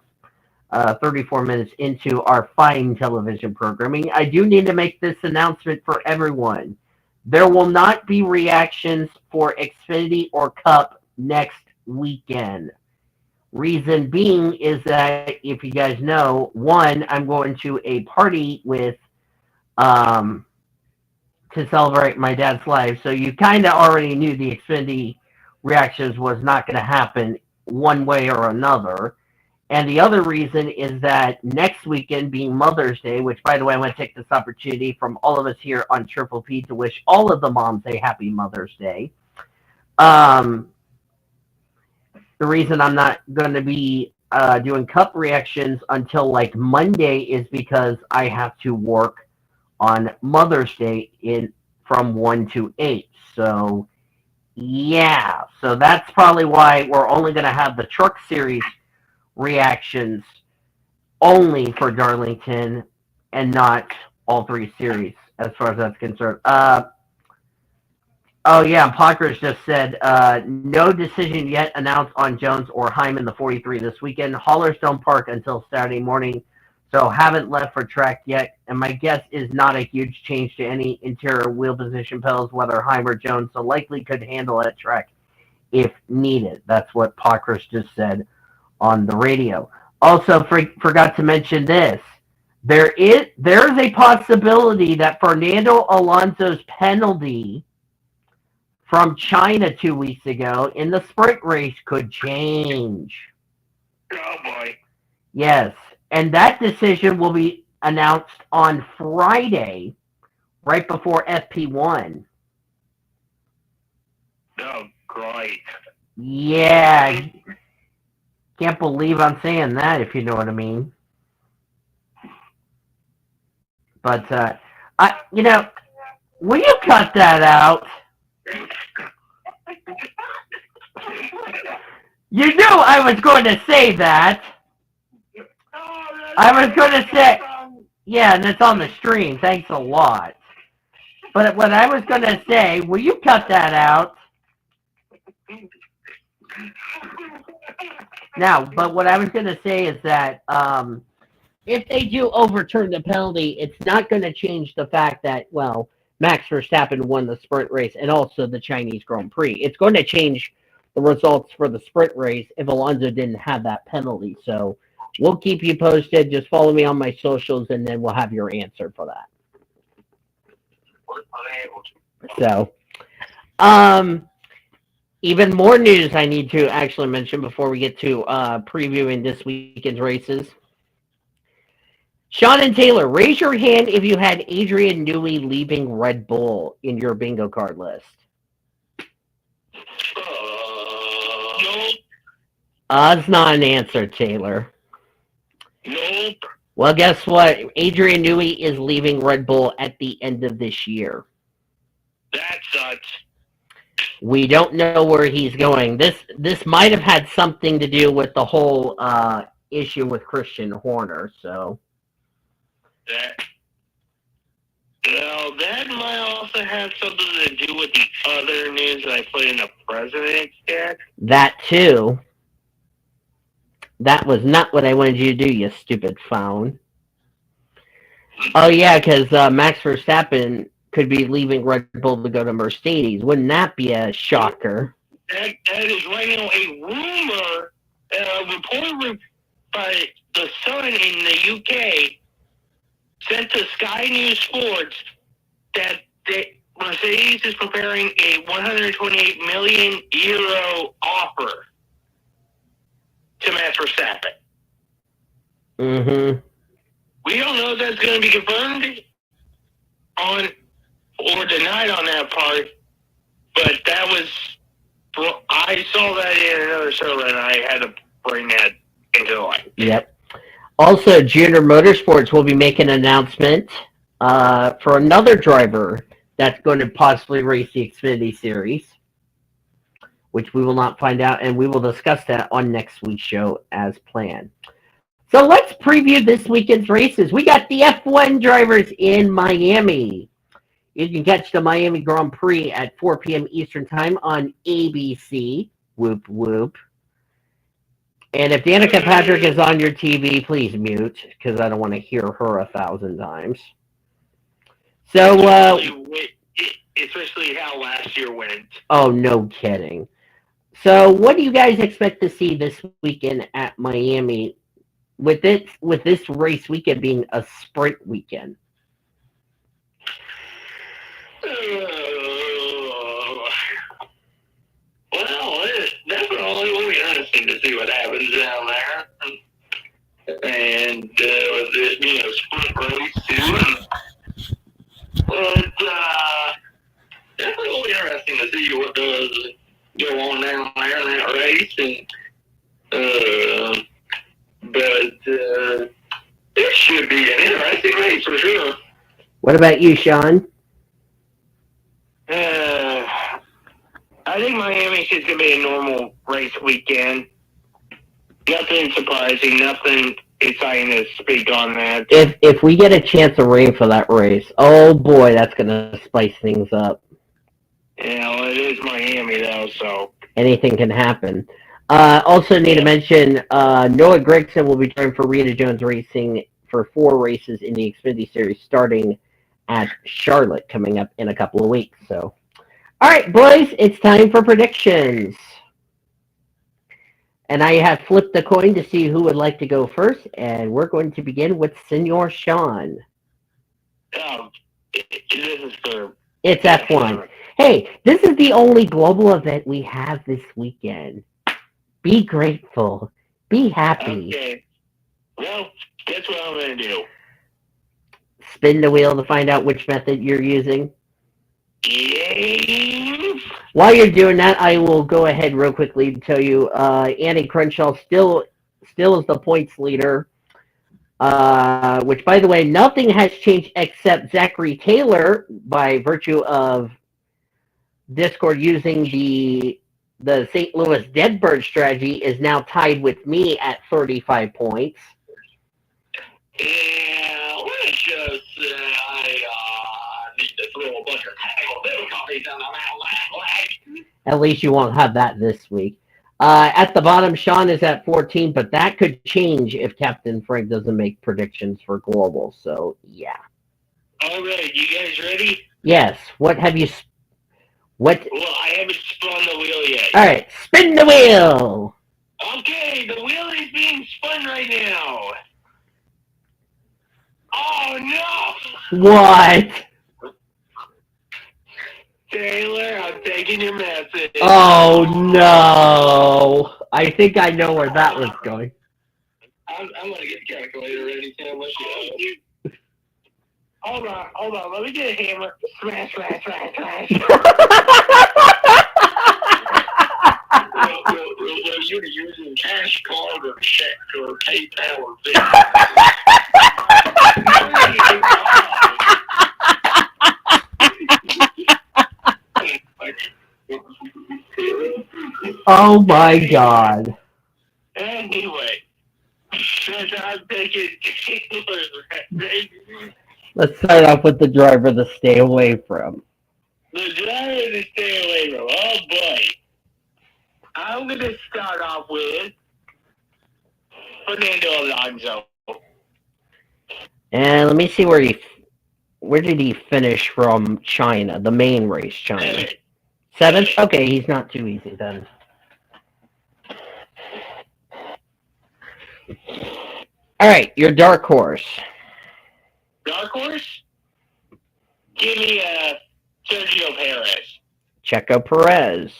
34 minutes into our fine television programming, I do need to make this announcement for everyone. There will not be reactions for Xfinity or Cup next weekend. Reason being is that, if you guys know, one, I'm going to a party with to celebrate my dad's life. So you kind of already knew the Xfinity reactions was not going to happen one way or another. And the other reason is that next weekend being Mother's Day, which, by the way, I want to take this opportunity from all of us here on Triple P to wish all of the moms a happy Mother's Day. The reason I'm not going to be doing cup reactions until like Monday is because I have to work on Mother's Day from 1 to 8. So, yeah. So that's probably why we're only going to have the Truck Series reactions only for Darlington and not all three series as far as that's concerned. Oh, yeah, Pockers just said, no decision yet announced on Jones or Hyman, the 43 this weekend. Haulers don't park until Saturday morning, so haven't left for track yet. And my guess is not a huge change to any interior wheel position pedals, whether Hyman or Jones, so likely could handle that track if needed. That's what Pockers just said on the radio. Also, forgot to mention this. There is a possibility that Fernando Alonso's penalty from China 2 weeks ago in the sprint race could change. Oh, boy. Yes, and that decision will be announced on Friday, right before FP1. Oh, great. Yeah. Can't believe I'm saying that, if you know what I mean. But, will you cut that out? You knew I was going to say that. I was going to say, yeah, and it's on the stream. Thanks a lot. But what I was going to say, will you cut that out? Now, but what I was going to say is that if they do overturn the penalty, it's not going to change the fact that, well, Max Verstappen won the sprint race and also the Chinese Grand Prix. It's going to change the results for the sprint race if Alonso didn't have that penalty. So we'll keep you posted. Just follow me on my socials, and then we'll have your answer for that. So, even more news I need to actually mention before we get to previewing this weekend's races. Sean and Taylor, raise your hand if you had Adrian Newey leaving Red Bull in your bingo card list. Nope. It's not an answer, Taylor. Nope. Well, guess what? Adrian Newey is leaving Red Bull at the end of this year. That sucks. We don't know where he's going. This might have had something to do with the whole issue with Christian Horner. So that might also have something to do with the other news that I put in the president's deck. That too. That was not what I wanted you to do, you stupid phone. Oh yeah, because Max Verstappen could be leaving Red Bull to go to Mercedes. Wouldn't that be a shocker? That is right now a rumor, reported by The Sun in the UK, sent to Sky News Sports, that Mercedes is preparing a 128 million euro offer to Max Verstappen. Mm-hmm. We don't know if that's going to be confirmed on or denied on that part, but that was, I saw that in another show and I had to bring that into light. Yep. Also, Junior Motorsports will be making an announcement for another driver that's going to possibly race the Xfinity Series, which we will not find out, and we will discuss that on next week's show as planned. So let's preview this weekend's races. We got the F1 drivers in Miami. You can catch the Miami Grand Prix at 4 p.m. Eastern Time on ABC. Whoop, whoop. And if Danica Patrick is on your TV, please mute, because I don't want to hear her 1,000 times. So, especially how last year went. Oh, no kidding. So, what do you guys expect to see this weekend at Miami, with this race weekend being a sprint weekend? Well, it's definitely will be interesting to see what happens down there. And with this, sprint race too. But definitely will be interesting to see what does go on down there in that race. But it should be an interesting race for sure. What about you, Sean? I think Miami's just going to be a normal race weekend. Nothing surprising, nothing exciting to speak on that. If we get a chance of rain for that race, oh boy, that's going to spice things up. Yeah, well, it is Miami, though, so. Anything can happen. Also need to mention, Noah Gragson will be driving for Rita Jones Racing for 4 races in the Xfinity Series, starting at Charlotte coming up in a couple of weeks. So, all right, boys, it's time for predictions. And I have flipped the coin to see who would like to go first, and we're going to begin with Senor Sean. This is for... It's F1. Hey, this is the only global event we have this weekend. Be grateful. Be happy. Okay. Well, guess what I'm going to do? Spin the wheel to find out which method you're using. Yes. While you're doing that, I will go ahead real quickly to tell you Andy Crenshaw still is the points leader, which, by the way, nothing has changed except Zachary Taylor, by virtue of Discord using the St. Louis Deadbird strategy, is now tied with me at 35 points. Yeah, let's just say I need to throw a bunch of tackle difficulties on the mountain. At least you won't have that this week. At the bottom, Sean is at 14, but that could change if Captain Frank doesn't make predictions for Global. So, yeah. All right, you guys ready? Yes. What have you... What? Well, I haven't spun the wheel yet. All right, spin the wheel. Okay, the wheel is being spun right now. Oh, no! What? Taylor, I'm taking your message. Oh, no. I think I know where that was going. I'm going to get the calculator ready, Sam. Hold on. Let me get a hammer. Smash. Well, you're using cash card or check or PayPal or Oh, my God. Anyway, since I'm taking Taylor's Let's start off with the driver to stay away from. the driver to stay away from. Oh, boy. I'm going to start off with Fernando Alonso. And let me see where did he finish from China, the main race, China? 7th? Okay, he's not too easy then. All right, your dark horse. Dark horse? Give me Sergio Perez. Checo Perez.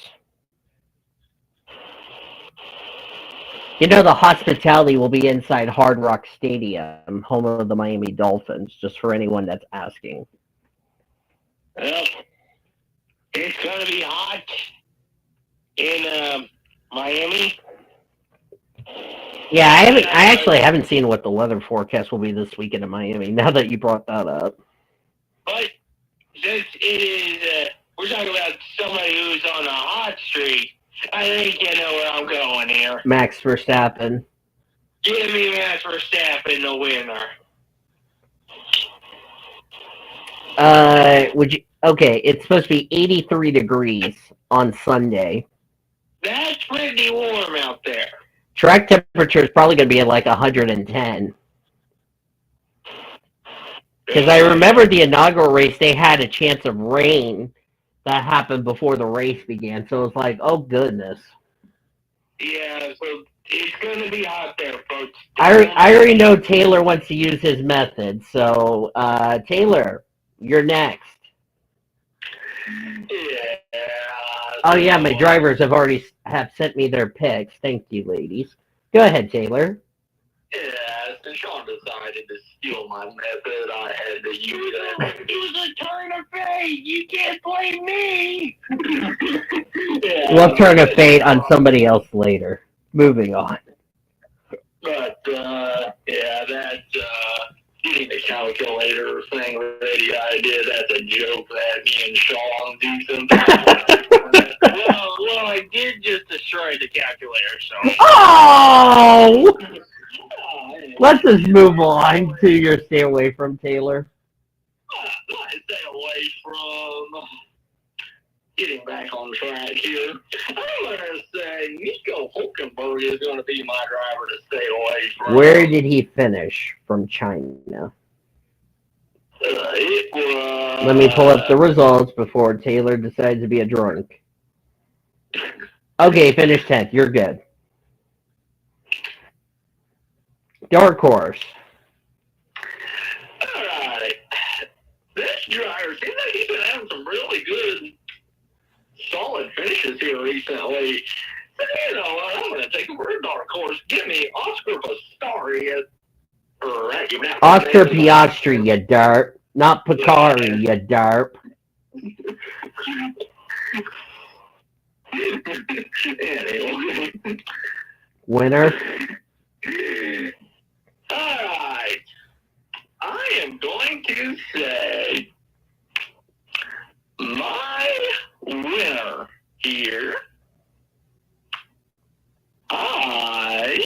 You know, the hospitality will be inside Hard Rock Stadium, home of the Miami Dolphins, just for anyone that's asking. Well, it's going to be hot in Miami. Yeah, I actually haven't seen what the weather forecast will be this weekend in Miami, now that you brought that up. But since it is, we're talking about somebody who's on a hot streak, I think you know where I'm going here. Max Verstappen. Give me Max Verstappen, the winner. Okay, it's supposed to be 83 degrees on Sunday. That's pretty warm out there. Track temperature is probably going to be at like 110. Because I remember the inaugural race, they had a chance of rain that happened before the race began. So it's like, oh, goodness. Yeah, so it's going to be hot there, folks. I already know Taylor wants to use his method. So, Taylor, you're next. Yeah. Oh yeah, my drivers have sent me their picks. Thank you, ladies. Go ahead, Taylor. Yeah, so Sean decided to steal my method. I had to use it. It was a turn of fate. You can't blame me. Yeah, We'll turn a fate on somebody else later. Moving on. But, yeah, that, getting the calculator thing ready I did, that's a joke that me and Sean do sometimes. well, I did just destroy the calculator, so. Oh! Let's just move on to your stay away from Taylor. I stay away from getting back on track here. I'm going to say Nico Hulkenberg is going to be my driver to stay away from. Where did he finish from China? It was... Let me pull up the results before Taylor decides to be a drunk. Okay, finish 10th. You're good. Dark horse. All right. This driver seems like he's been having some really good, solid finishes here recently. So, you know what? I'm going to take him for a dark horse. Give me Oscar Piastri. Oscar Piastri, you derp. Not Picari, you derp. Anyway. Winner. All right. I am going to say my winner here. I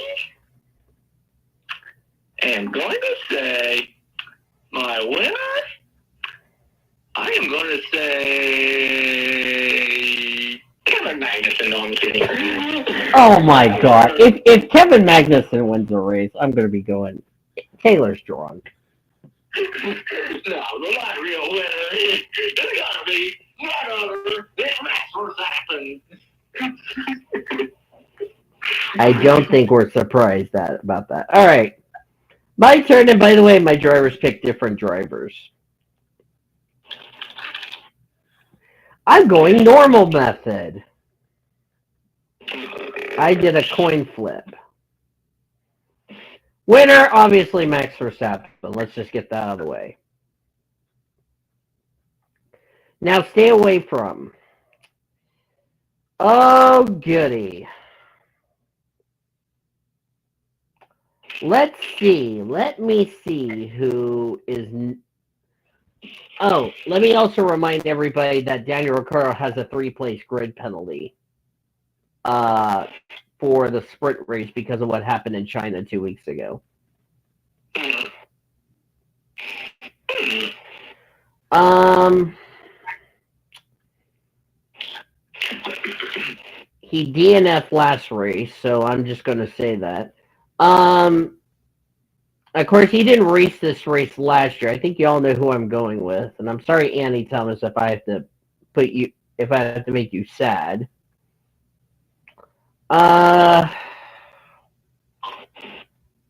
am going to say my winner. I am going to say Kevin Magnussen. No, I'm kidding. Oh my god. If Kevin Magnussen wins the race, I'm going to be going, Taylor's drunk. No, the real winner is got to be none other than Max Verstappen. I don't think we're surprised about that. All right. My turn, and by the way, my drivers pick different drivers. I'm going normal method. I did a coin flip. Winner, obviously, Max Verstappen. Let's just get that out of the way. Now, stay away from. Oh, goody. Let's see. Let me see who is... Oh, let me also remind everybody that Daniel Ricciardo has a 3-place grid penalty for the sprint race because of what happened in China 2 weeks ago. He DNF'd last race, so I'm just going to say that. Of course, he didn't race this race last year. I think you all know who I'm going with, and I'm sorry, Annie Thomas, if I have to make you sad. I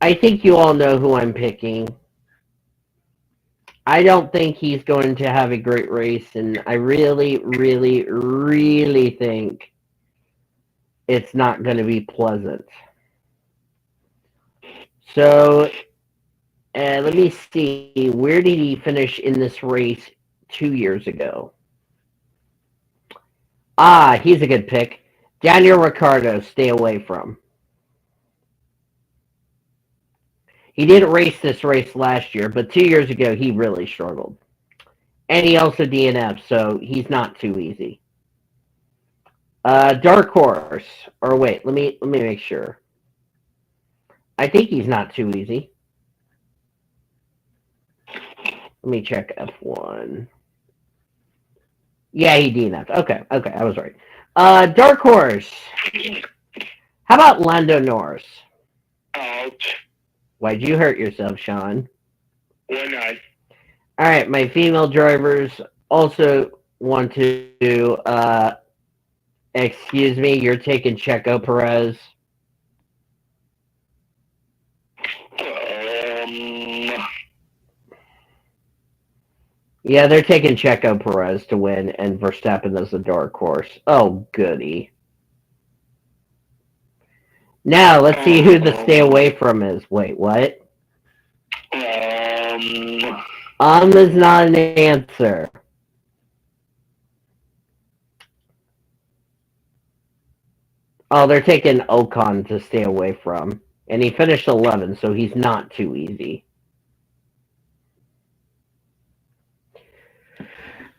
think you all know who I'm picking. I don't think he's going to have a great race, and I really, really, really think it's not going to be pleasant. So, let me see. Where did he finish in this race 2 years ago? He's a good pick. Daniel Ricciardo, stay away from. He didn't race this race last year, but 2 years ago he really struggled. And he also DNF'd, so he's not too easy. Dark horse. Or wait, let me make sure. I think he's not too easy. Let me check F1. Yeah, he DNF'd. Okay, I was right. Dark horse. How about Lando Norris? Ouch. Why'd you hurt yourself, Sean? Why not? All right, my female drivers also want to, excuse me, you're taking Checo Perez. Yeah, they're taking Checo Perez to win, and Verstappen as a dark horse. Oh, goody. Now, let's see who the stay away from is. Wait, what? Is not an answer. Oh, they're taking Ocon to stay away from. And he finished 11, so he's not too easy.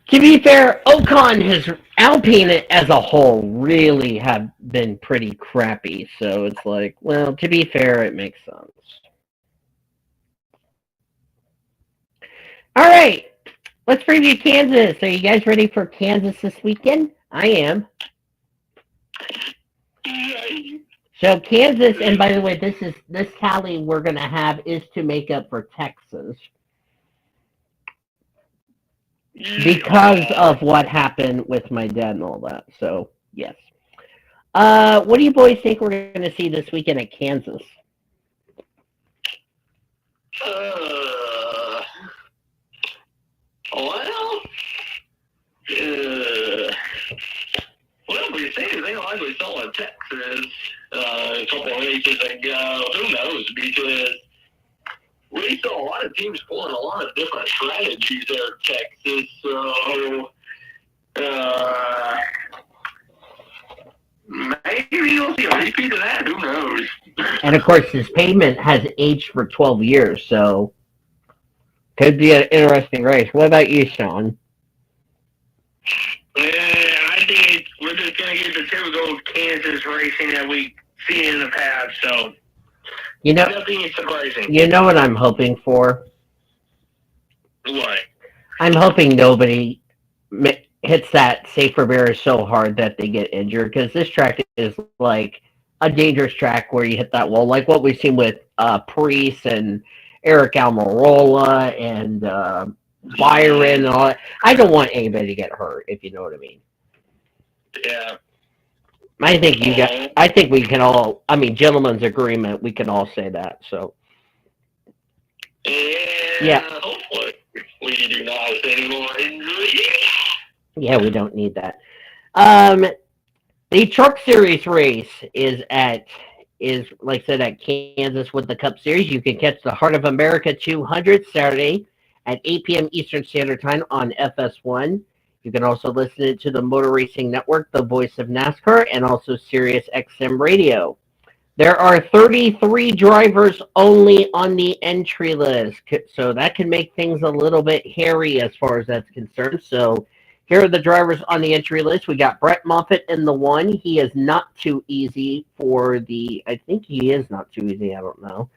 To be fair, Ocon has Alpine as a whole really have been pretty crappy. So it's like, well, to be fair, it makes sense. All right, let's preview Kansas. Are you guys ready for Kansas this weekend? I am. So Kansas, and by the way, this tally we're going to have is to make up for Texas. Because of what happened with my dad and all that. So, yes. What do you boys think we're going to see this weekend at Kansas? Well, we see anything like we saw in Texas a couple of races ago. Who knows? Because we saw a lot of teams pulling a lot of different strategies there in Texas. So, maybe you'll see a repeat of that. Who knows? And of course, this pavement has aged for 12 years, so could be an interesting race. What about you, Sean? I think we're just going to get the typical Kansas racing that we see in the past. So, nothing surprising. You know what I'm hoping for? What? I'm hoping nobody hits that safer barrier so hard that they get injured, because this track is like a dangerous track where you hit that wall, like what we've seen with Priest and Eric Almirola and Byron and all that. I don't want anybody to get hurt, if you know what I mean. Yeah. I think we can all, gentlemen's agreement, we can all say that, so. Yeah. Hopefully we do not have any more injuries. Yeah, we don't need that. The Truck Series race is like I said, at Kansas with the Cup Series. You can catch the Heart of America 200 Saturday at 8 p.m. Eastern Standard Time on FS1. You can also listen to the Motor Racing Network, the voice of NASCAR, and also Sirius XM Radio. There are 33 drivers only on the entry list, so that can make things a little bit hairy as far as that's concerned. So here are the drivers on the entry list. We got Brett Moffitt in the 1. He is not too easy I think he is not too easy. I don't know.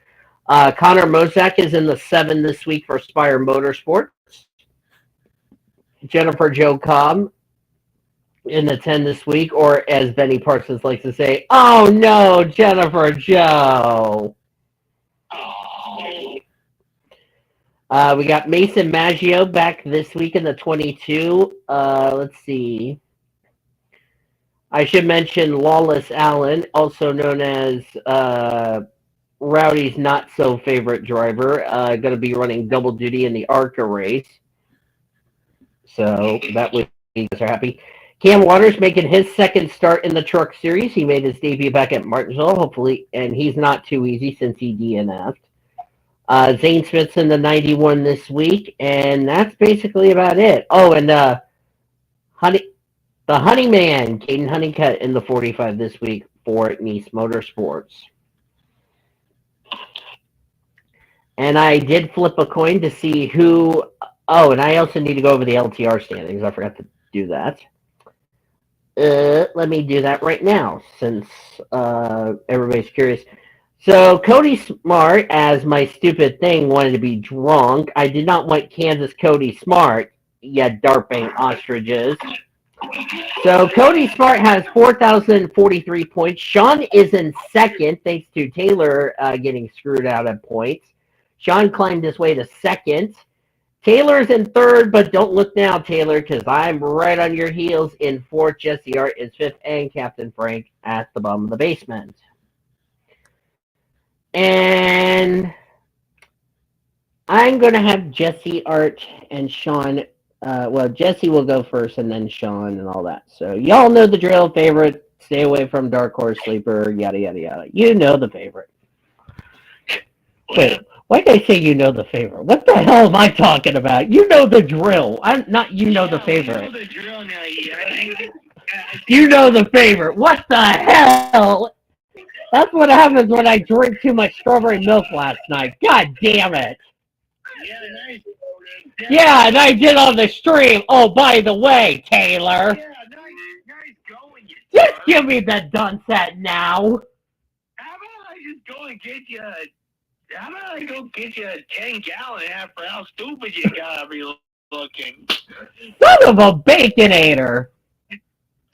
Connor Mosak is in the 7 this week for Spire Motorsports. Jennifer Jo Cobb in the 10 this week, or as Benny Parsons likes to say, oh no, Jennifer Jo. We got Mason Maggio back this week in the 22. Let's see. I should mention Lawless Allen, also known as Rowdy's not-so-favorite driver, going to be running double duty in the ARCA race. So that way you guys are happy. Cam Waters making his second start in the Truck Series. He made his debut back at Martinsville, hopefully, and he's not too easy since he DNF'd. Zane Smith's in the 91 this week, and that's basically about it. Oh, and the Honeyman, Caden Honeycutt, in the 45 this week for Nice Motorsports. And I did flip a coin to see who. Oh, and I also need to go over the LTR standings. I forgot to do that. Let me do that right now, since everybody's curious. So Cody Smart, as my stupid thing, wanted to be drunk. I did not want Kansas Cody Smart, you darping ostriches. So Cody Smart has 4,043 points. Sean is in second, thanks to Taylor getting screwed out of points. Sean climbed his way to second. Taylor's in third, but don't look now, Taylor, because I'm right on your heels in fourth. Jesse Art is fifth, and Captain Frank at the bottom of the basement. And I'm going to have Jesse Art and Sean Well, Jesse will go first, and then Sean, and all that. So y'all know the drill. Favorite, stay away from Dark Horse Sleeper, yada yada yada. You know the favorite. Wait, why did I say you know the favorite? What the hell am I talking about? You know the drill. I'm not. You know the favorite. You know the drill now. You know the favorite. What the hell? That's what happens when I drink too much strawberry milk last night. God damn it. Yeah, nice. Yeah, and I did on the stream. Oh, by the way, Taylor. Yeah, nice going. Just give me the done set now. How about I just go and get you how about I go get you a 10-gallon half for how stupid you gotta be looking? Son of a baconator.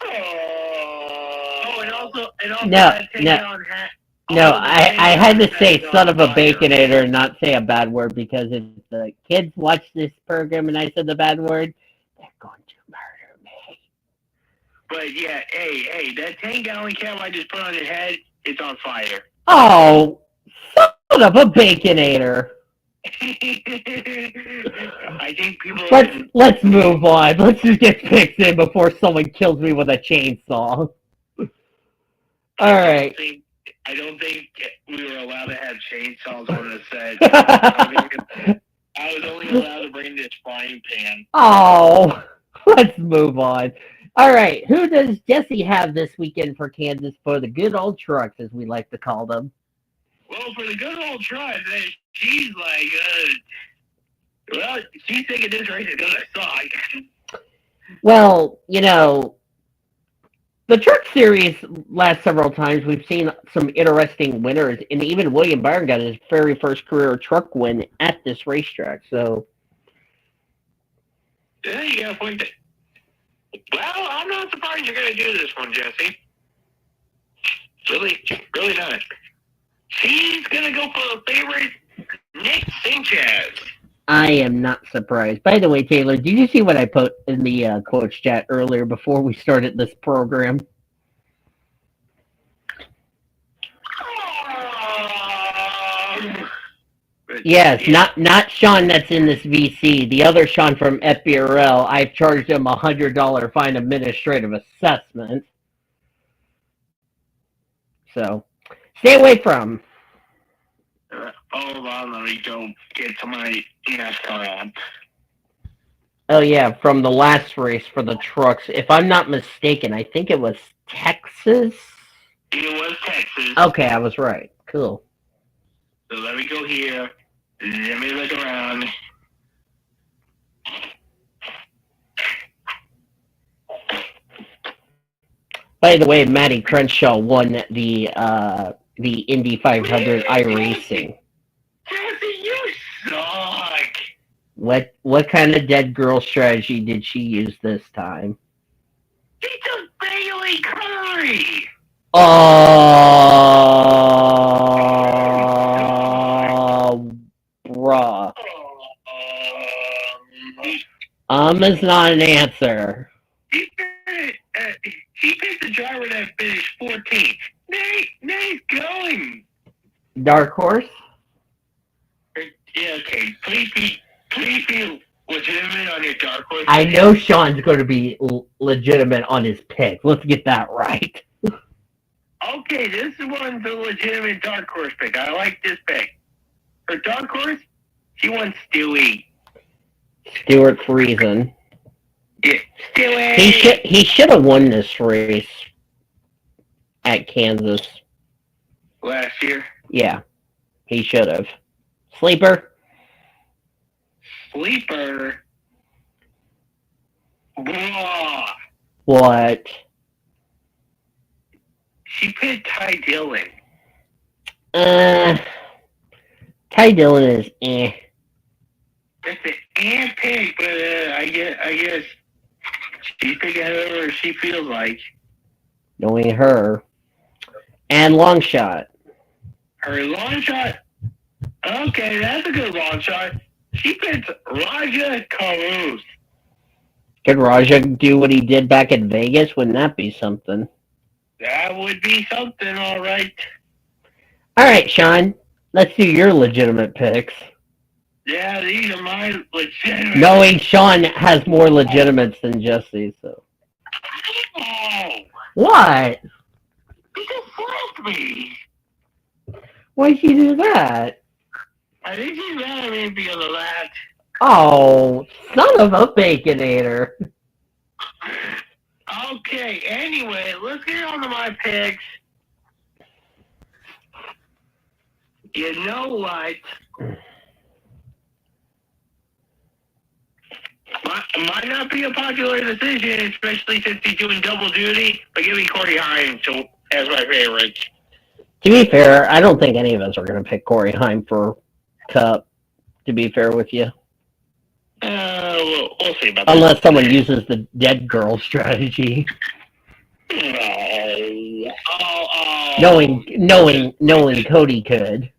Oh, and also No, that no. 10-gallon hat. No, I had to say son of a baconator and not say a bad word because if the kids watch this program and I said the bad word, they're going to murder me. But yeah, hey, that 10-gallon cap I just put on your head, it's on fire. Oh, son of a baconator. I think people. Let's move on. Let's just get fixed in before someone kills me with a chainsaw. All right. I don't think we were allowed to have chainsaws on the set. I was only allowed to bring this frying pan. Oh, let's move on. All right, who does Jesse have this weekend for Kansas for the good old trucks, as we like to call them? Well, for the good old trucks, she's like, she's thinking this race is going to suck. Well, you know, the truck series last several times, we've seen some interesting winners, and even William Byron got his very first career truck win at this racetrack. So, yeah, you got a point. Well, I'm not surprised you're going to do this one, Jesse. Really not. She's going to go for a favorite, Nick Sanchez. I am not surprised. By the way, Taylor, did you see what I put in the coach chat earlier before we started this program? Yes, not Sean that's in this VC. The other Sean from PSRLA, I've charged him $100 fine administrative assessment. So, stay away from. Hold on, let me go get to my NASCAR app. Oh yeah, from the last race for the trucks. If I'm not mistaken, I think it was Texas. It was Texas. Okay, I was right. Cool. So let me go here. Let me look around. By the way, Matty Crenshaw won the Indy 500 iRacing. Jesse, you suck. What kind of dead girl strategy did she use this time? She took Bailey Curry. Bruh. Is not an answer. She picked the driver that finished 14th. Nice going. Dark Horse? Yeah, okay. Please be legitimate on your Dark Horse. I know Sean's going to be legitimate on his pick. Let's get that right. Okay, this one's a legitimate Dark Horse pick. I like this pick. For Dark Horse, she wants Stewie. Stuart Friesen. Yeah, Stewie. He should have won this race at Kansas Last year. Yeah, he should have. Sleeper. Blah. What? She picked Ty Dillon. Ty Dillon is eh. That's an pick, but I guess she's picking whoever she feels like. Knowing her. And long shot. Her long shot. Okay, that's a good long shot. She picked Raja Caruth. Could Raja do what he did back in Vegas? Wouldn't that be something? That would be something, all right. All right, Sean. Let's do your legitimate picks. Yeah, these are my legitimate. Knowing Sean has more legitimates than Jesse, so. Oh, What? you just slapped me. Why'd you do that? I think he's mad at me because of that. Oh, son of a baconator. Okay, anyway, let's get on to my picks. You know what? Might not be a popular decision, especially since he's doing double duty, but give me Corey Hines as my favorite. To be fair, I don't think any of us are going to pick Corey Heim for Cup, to be fair with you. We'll see about that. Unless someone uses the dead girl strategy. No. Knowing Cody could.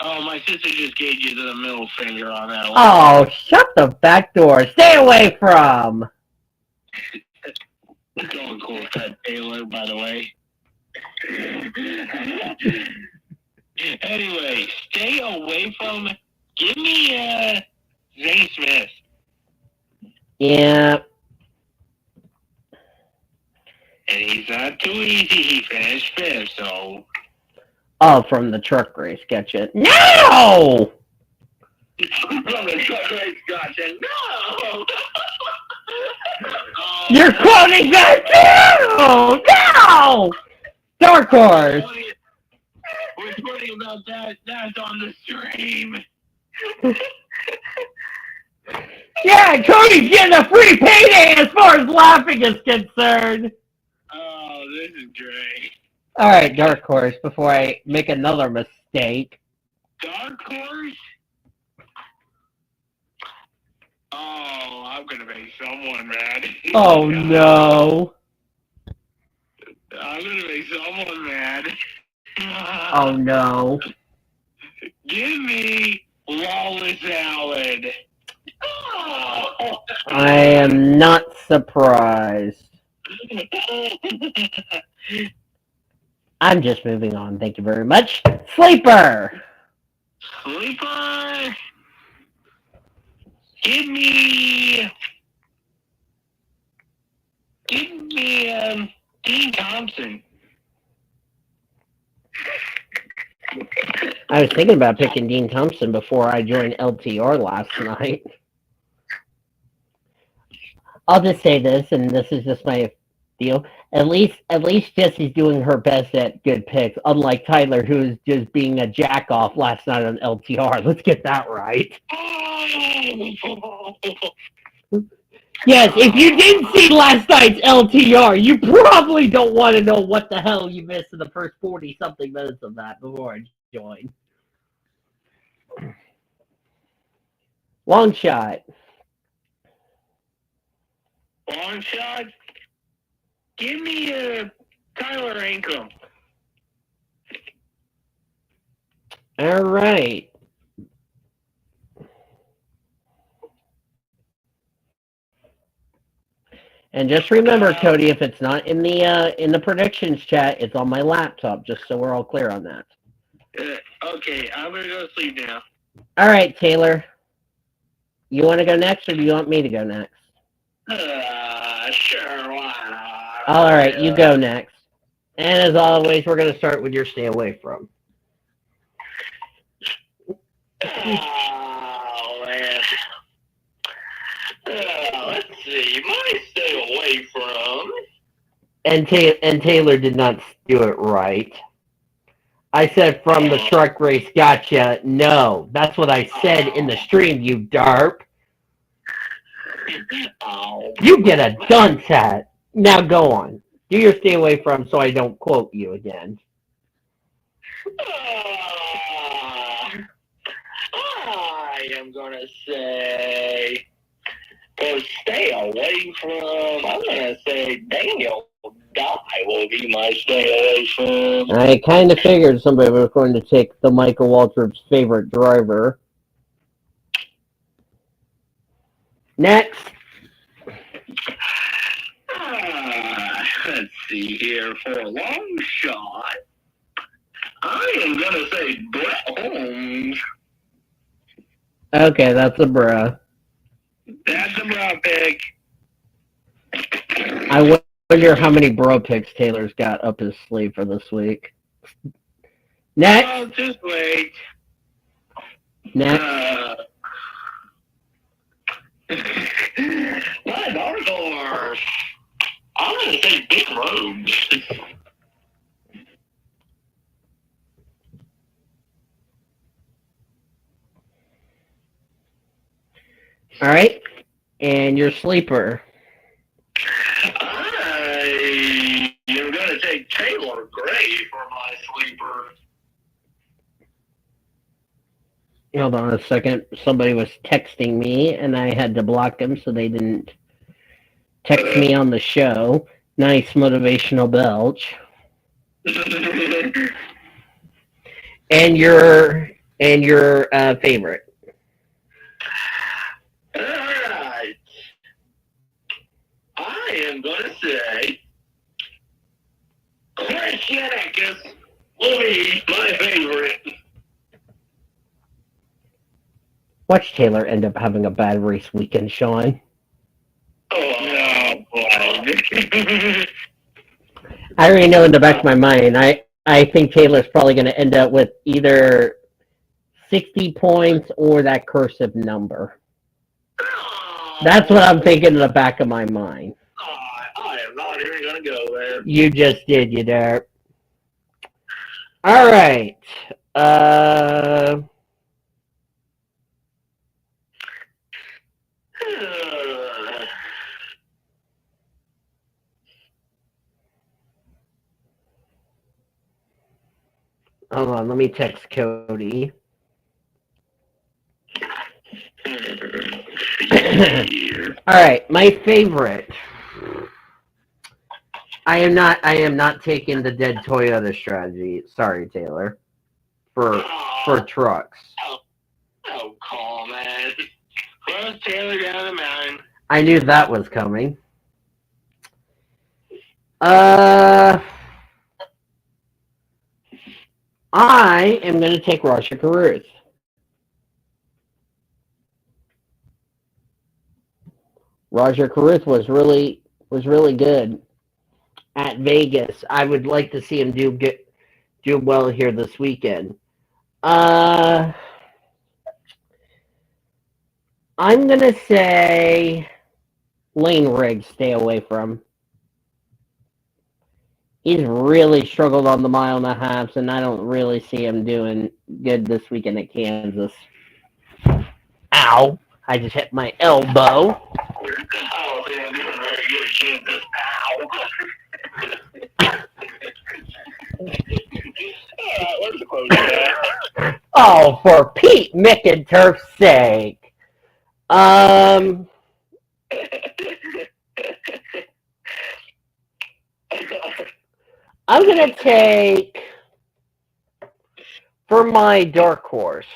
Oh, my sister just gave you the middle finger on that one. Oh, shut the back door. Stay away from. Going cool cut Taylor, by the way. Anyway, stay away from. Give me Zane Smith. Yeah. And he's not too easy. He finished fifth, so. Oh, from the truck race. Gotcha. No! From the truck race, gotcha. No! You're quoting that too! No! Dark Horse. We're talking about that. That's on the stream. Yeah, Cody's getting a free payday as far as laughing is concerned. Oh, this is great. All right, Dark Horse, before I make another mistake. Dark Horse? Oh, I'm going to make someone mad. Oh, no. I'm going to make someone mad. Oh, no. Give me Lawless Allen. Oh. I am not surprised. I'm just moving on. Thank you very much. Sleeper. Sleeper. Give me Dean Thompson. I was thinking about picking Dean Thompson before I joined LTR last night. I'll just say this, and this is just my deal. At least Jesse's doing her best at good picks, unlike Tyler, who's just being a jack off last night on LTR. Let's get that right. Yes, if you didn't see last night's LTR, you probably don't want to know what the hell you missed in the first 40-something minutes of that before I joined. Long shot. Long shot. Give me Tyler Ankrum. All right. And just remember, Cody, if it's not in the predictions chat, it's on my laptop, just so we're all clear on that. Okay, I'm going to go to sleep now. All right, Taylor. You want to go next, or do you want me to go next? Sure, why not? All right, you go next. And as always, we're going to start with your stay away from. Oh, man. Let's see. My stay away from. And Taylor did not do it right. I said from the truck race, gotcha. No, that's what I said in the stream, you darp. You get a dunce hat. Now go on. Do your stay away from so I don't quote you again. I am going to say, to stay away from, I'm going to say Daniel Dye will be my stay away from. I kind of figured somebody was going to take the Michael Waltrip's favorite driver. Next. Let's see here. For a long shot, I am going to say Brett Holmes. Okay, that's a bruh. That's a bra pick. I wonder how many bro picks Taylor's got up his sleeve for this week. Next. Oh, just wait. Next. My dark horse. I'm going to take Big Robes. All right. And your sleeper. I am going to take Taylor Gray for my sleeper. Hold on a second. Somebody was texting me, and I had to block them so they didn't text me on the show. Nice motivational belch. And your favorite. All right. I am going to say Christian Eckes will be my favorite. Watch Taylor end up having a bad race weekend, Sean. Oh, no, boy. I already know in the back of my mind. I think Taylor's probably going to end up with either 60 points or that cursive number. That's what I'm thinking in the back of my mind. I am not even going to go there. You just did, you dare. All right. Hold on, let me text Cody. All right, my favorite. I am not taking the dead Toyota strategy. Sorry, Taylor. For trucks. Oh, calm, man. Cross Taylor down the mountain. I knew that was coming. I am going to take Roger Caruth. Roger Caruth was really good at Vegas. I would like to see him do well here this weekend. I'm going to say Lane Riggs, stay away from. He's really struggled on the mile and a half, and I don't really see him doing good this weekend at Kansas. Ow. I just hit my elbow. Oh, man, doing very good at Kansas. Ow. Let's close that. Oh, for Pete, Mick, and Turf's sake. I'm going to take, for my dark horse,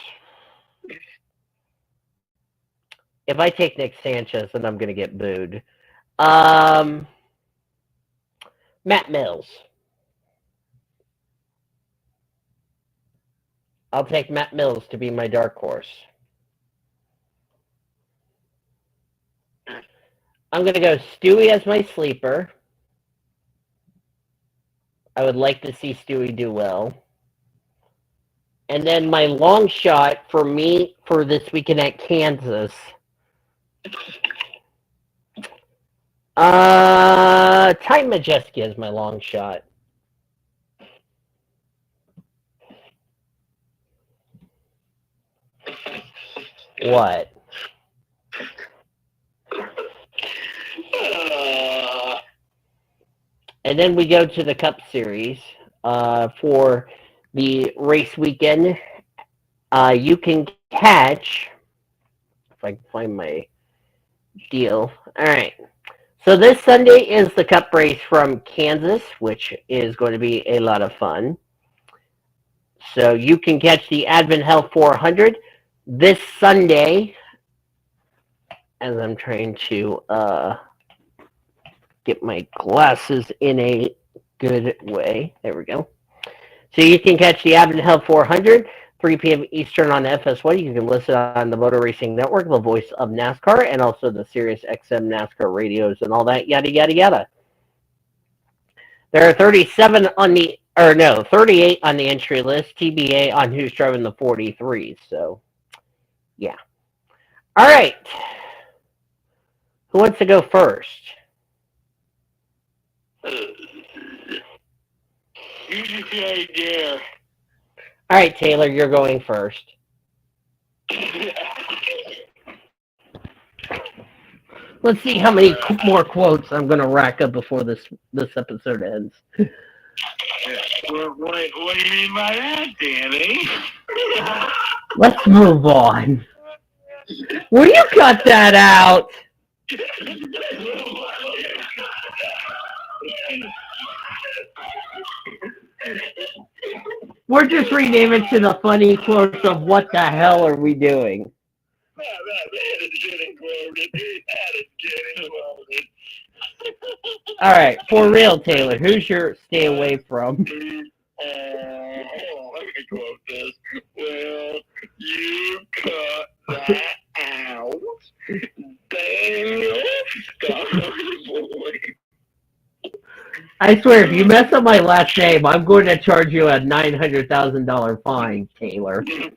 if I take Nick Sanchez, then I'm going to get booed. Matt Mills. I'll take Matt Mills to be my dark horse. I'm going to go Stewie as my sleeper. I would like to see Stewie do well. And then my long shot for me for this weekend at Kansas. Ty Majeski is my long shot. What? And then we go to the Cup Series for the race weekend. You can catch, if I can find my deal. All right. So this Sunday is the Cup race from Kansas, which is going to be a lot of fun. So you can catch the Advent Health 400 this Sunday. As I'm trying to get my glasses in a good way. There we go. So you can catch the Advent Health 400 3 p.m. Eastern on FS1. You can listen on the Motor Racing Network, the voice of NASCAR, and also the Sirius XM NASCAR radios and all that, yada, yada, yada. There are 38 on the entry list, TBA on who's driving the 43. So, yeah. All right. Who wants to go first? You just right there. All right, Taylor, you're going first. Let's see how many more quotes I'm going to rack up before this episode ends. What do you mean by that, Danny? Let's move on. Will you cut that out? We're just renaming it to the funny quotes of what the hell are we doing? All right, for real, Taylor, who's your stay away from? Let me quote this. Well, you cut that out. Daniel Voyles. I swear, if you mess up my last name, I'm going to charge you a $900,000 fine, Taylor. I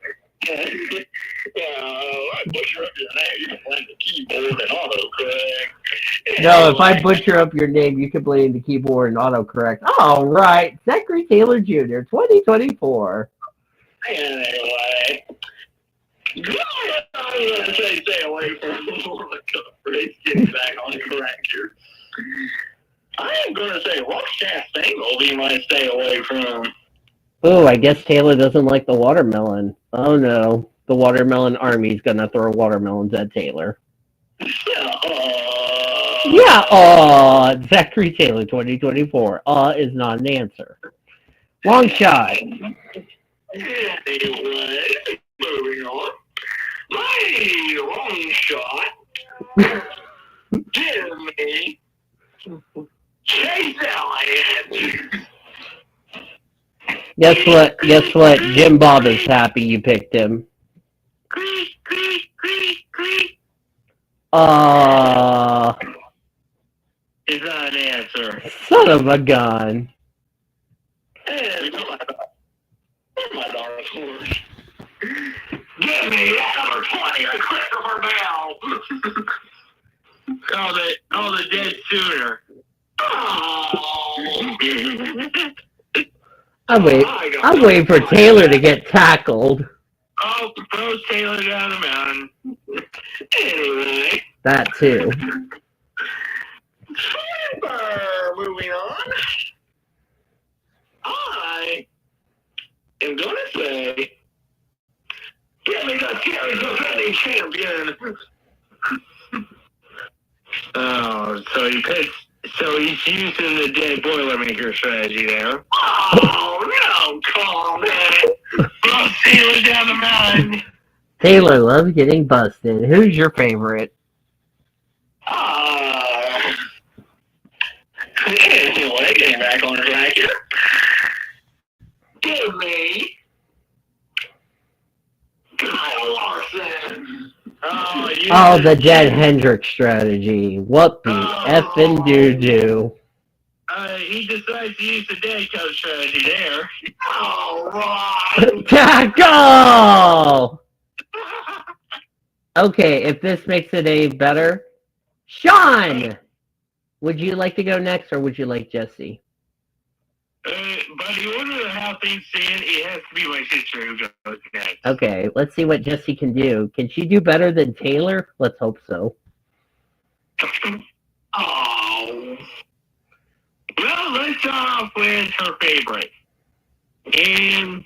butcher up your name. You can blame the keyboard and autocorrect. No, if I butcher up your name, you can blame the keyboard and autocorrect. All right, Zachary Taylor Jr., 2024. Anyway, I'm going to say stay away from the race. Getting back on correct here. I am going to say Ross Chastain will be my stay away from. Oh, I guess Taylor doesn't like the watermelon. Oh, no. The watermelon army's going to throw watermelons at Taylor. Yeah, Zachary Taylor, 2024. Is not an answer. Long shot. Anyway, moving on. My long shot. Jimmy. Chase Elliott. Guess what? Jim Bob is happy you picked him. Is that an answer? Son of a gun. And my dark horse. Give me that number 20 to Christopher Bell. the dead sooner. I'm waiting for Taylor to get tackled. Oh, throws Taylor down the mountain. Anyway. That too. Moving on. I am going to say, give me the Terry's defending champion. Oh, so he's using the dead Boilermaker strategy there. Oh, no, calm down. Throw Taylor down the mountain. Taylor loves getting busted. Who's your favorite? Anyway, getting back on track here. Give me Kyle Larson. Oh, the Jed Hendricks strategy. What the effing doo-doo. He decides to use the dead coach strategy there. All right. Tackle! Okay, if this makes it any better, Sean! Would you like to go next, or would you like Jesse? By the order of how things stand, it has to be my sister who goes next. Okay, let's see what Jesse can do. Can she do better than Taylor? Let's hope so. Oh. Well, let's start off with her favorite. And,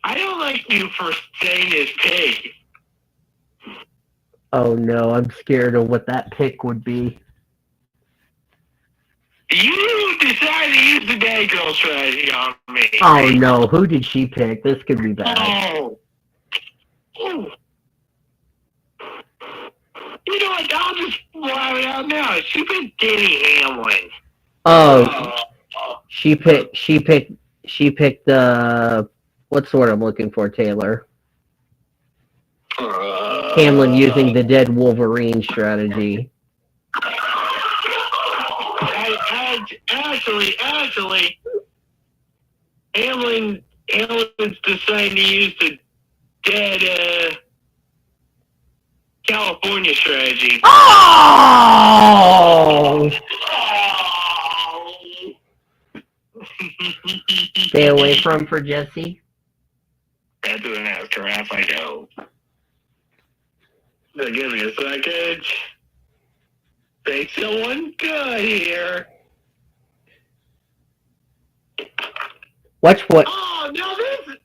I don't like you for saying this pig. Oh no, I'm scared of what that pick would be. You decided to use the dead girl strategy on me. Oh no, who did she pick? This could be bad. Oh. You know what? I'll just fly it out now. She picked Denny Hamlin. Oh, she picked She picked what's the word I'm looking for, Taylor? Hamlin using the dead Wolverine strategy. Actually, Hamlin's deciding to use the dead California strategy. Oh! Stay away from for Jesse. That's an after half, I know. So give me a second. Make someone good here. Watch what? Oh,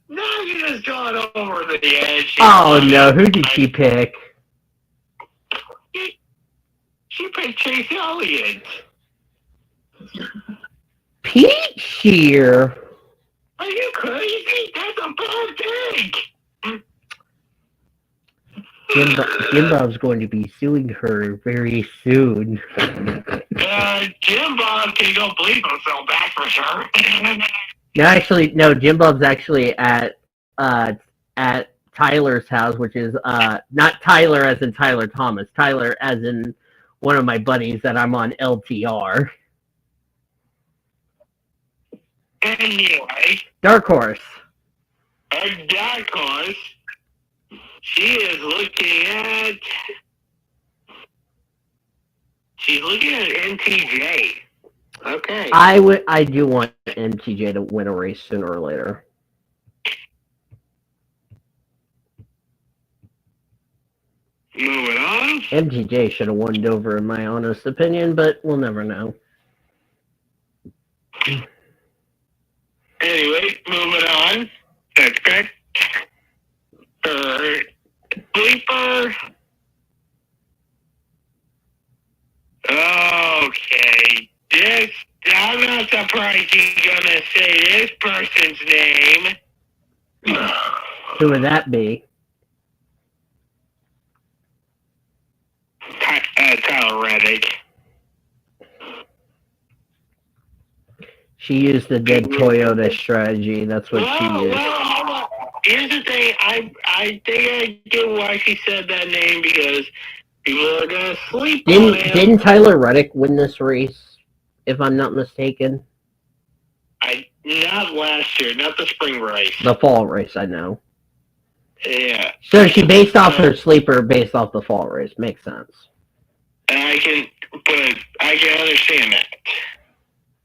now you just gone over the edge. Oh no, who did she pick? She picked Chase Elliott. Pete here. Are you crazy? That's a bad thing. Jim Bob's going to be suing her very soon. Jim Bob can go bleep himself, that's for sure. No, Jim Bob's actually at Tyler's house, which is not Tyler as in Tyler Thomas, Tyler as in one of my buddies that I'm on LTR. Anyway. Dark Horse. A dark horse. She is looking at. She's looking at NTJ. Okay. I do want MTJ to win a race sooner or later. Moving on. MTJ should have won Dover, in my honest opinion, but we'll never know. Anyway, moving on. That's correct. Sleeper. Okay. I'm not surprised you're gonna say this person's name. Who would that be? Tyler Reddick. She used the dead Toyota strategy. That's what she used. Well, here's the thing. I think I get why she said that name, because people are gonna sleep on him. Didn't Tyler Reddick win this race, if I'm not mistaken? Not last year, not the spring race. The fall race, I know. Yeah. So she based off her sleeper based off the fall race. Makes sense. I can understand that.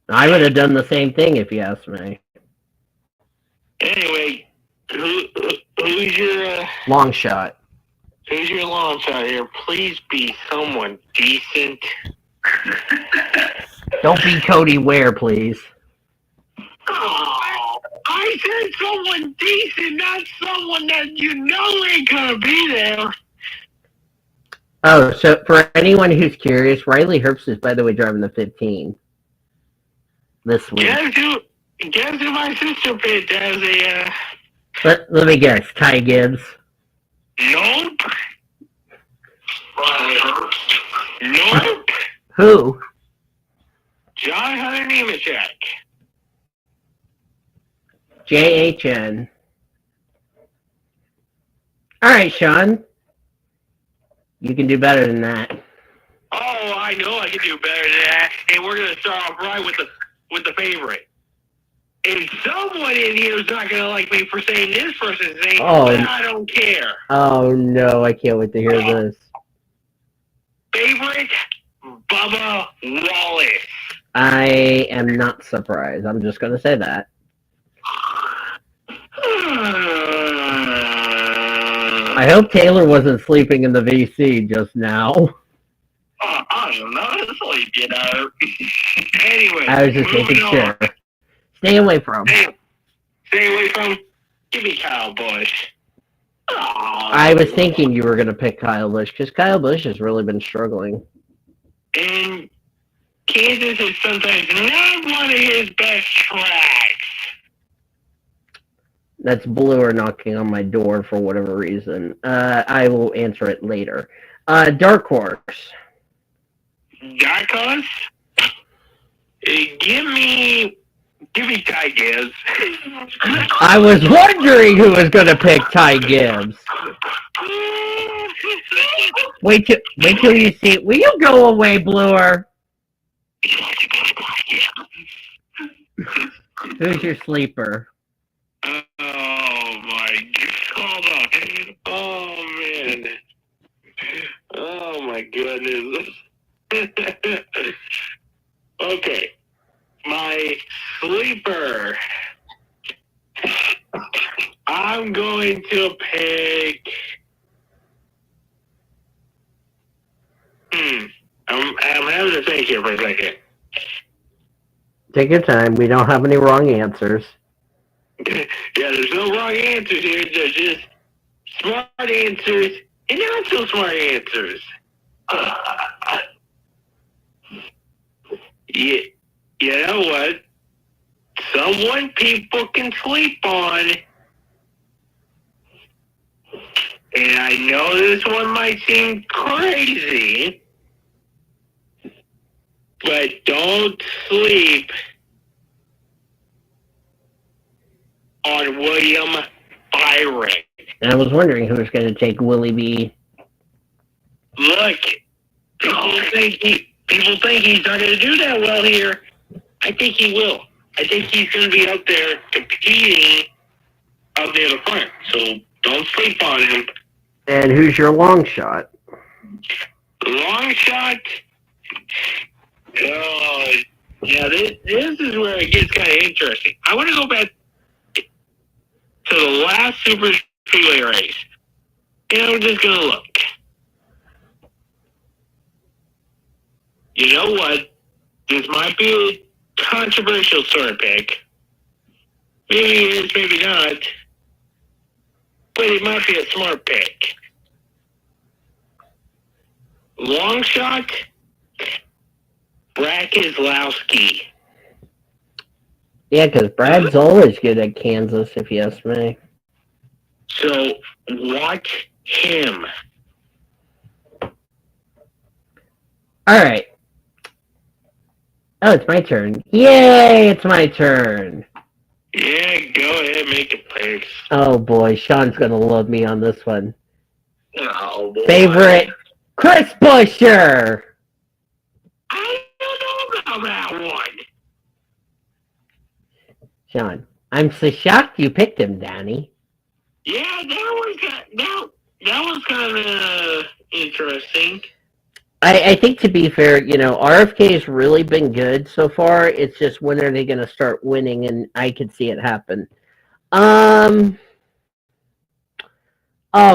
I would have done the same thing if you asked me. Anyway, who's your long shot? Who's your long shot here? Please be someone decent. Don't be Cody Ware, please. Oh, I said someone decent, not someone that you know ain't gonna be there. Oh, so for anyone who's curious, Riley Herbst is, by the way, driving the 15 this week. Guess who my sister picked as a... Let me guess, Ty Gibbs. Nope. Nope. Who? John Hunter Nemechek. JHN. All right, Sean. You can do better than that. Oh, I know I can do better than that. And we're gonna start off right with the favorite. And someone in here is not gonna like me for saying this person's name, but I don't care. Oh no, I can't wait to hear this. Favorite, Bubba Wallace. I am not surprised. I'm just gonna say that. I hope Taylor wasn't sleeping in the VC just now. I'm not asleep, you know. Anyway, I was just making sure. Stay away from. Stay away from. Give me Kyle Busch. I was thinking you were going to pick Kyle Busch, because Kyle Busch has really been struggling. And Kansas is sometimes not one of his best tracks. That's Blue knocking on my door for whatever reason. I will answer it later. Dark Horse. Dark Horse? Give me Give me Ty Gibbs. I was wondering who was going to pick Ty Gibbs. Wait till you see. Will you go away, Bluer? Who's your sleeper? Oh my God! Oh man! Oh my goodness! Okay, my sleeper. I'm going to pick. I'm having to think here for a second. Take your time. We don't have any wrong answers. Yeah, there's no wrong answers here. There's just smart answers and not so smart answers. Yeah, you know what? Someone people can sleep on. And I know this one might seem crazy, but don't sleep on William Byron. And I was wondering who was going to take Willie B. Look, people think he's not going to do that well here. I think he will. I think he's going to be out there competing out near the front. So don't sleep on him. And who's your long shot? Long shot. Oh, yeah. This is where it gets kind of interesting. I want to go back to the last Super Speedway race, and I'm just going to look. You know what? This might be a controversial sort of pick. Maybe it is, maybe not. But it might be a smart pick. Long shot, Brad Keselowski. Yeah, because Brad's always good at Kansas, if you ask me. So watch him. All right. Oh, it's my turn. Yay, it's my turn. Yeah, go ahead, make a pick. Oh, boy. Sean's going to love me on this one. Oh, boy. Favorite, Chris Buescher. I don't know about that one. Sean, I'm so shocked you picked him, Danny. Yeah, that was kind of interesting. I think, to be fair, RFK has really been good so far. It's just when are they going to start winning, and I could see it happen. Oh,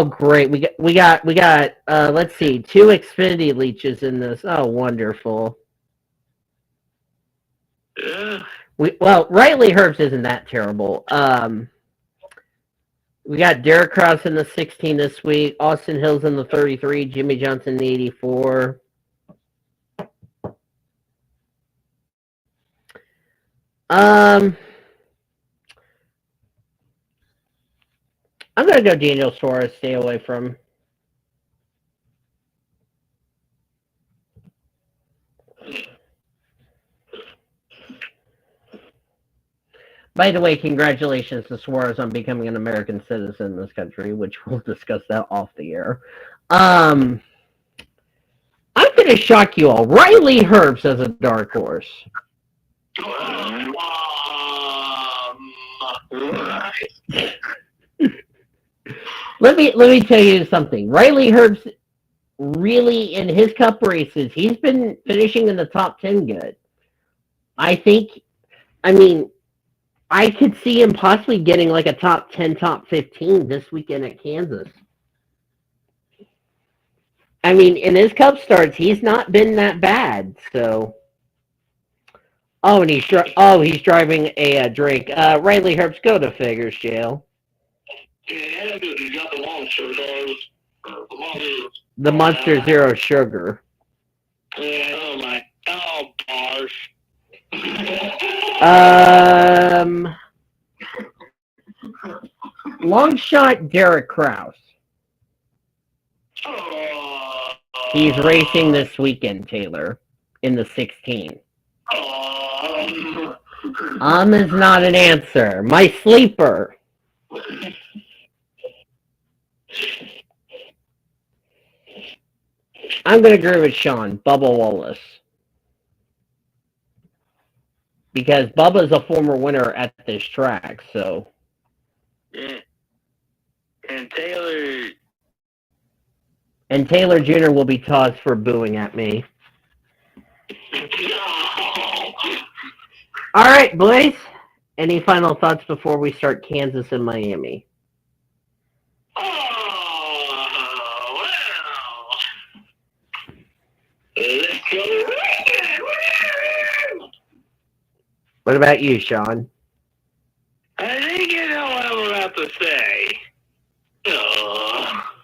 great. We got let's see, 2 Xfinity leeches in this. Oh, wonderful. Yeah. Riley Herbst isn't that terrible. We got Derek Kraus in the 16 this week, Austin Hills in the 33, Jimmy Johnson in the 84. I'm going to go Daniel Suarez, stay away from. By the way, congratulations to Suarez on becoming an American citizen in this country, which we'll discuss that off the air. I'm going to shock you all. Riley Herbst as a dark horse. Let me tell you something. Riley Herbst, really, in his cup races, he's been finishing in the top 10 good. I could see him possibly getting like a top 10, top 15 this weekend at Kansas. In his cup starts, he's not been that bad. So, and he's driving a drink. Riley Herbst, go to Figures Jail. Yeah, he got the Monster. The Monster Zero Sugar. Yeah, bars. Long shot Derek Kraus. He's racing this weekend, Taylor, in the 16. Is not an answer. My sleeper. I'm going to agree with Sean, Bubba Wallace. Because Bubba's a former winner at this track, so. Yeah. And Taylor. And Taylor Jr. will be tossed for booing at me. All right, boys. Any final thoughts before we start Kansas and Miami? Oh, well. Let's go. What about you, Sean? I think you know what I'm about to say.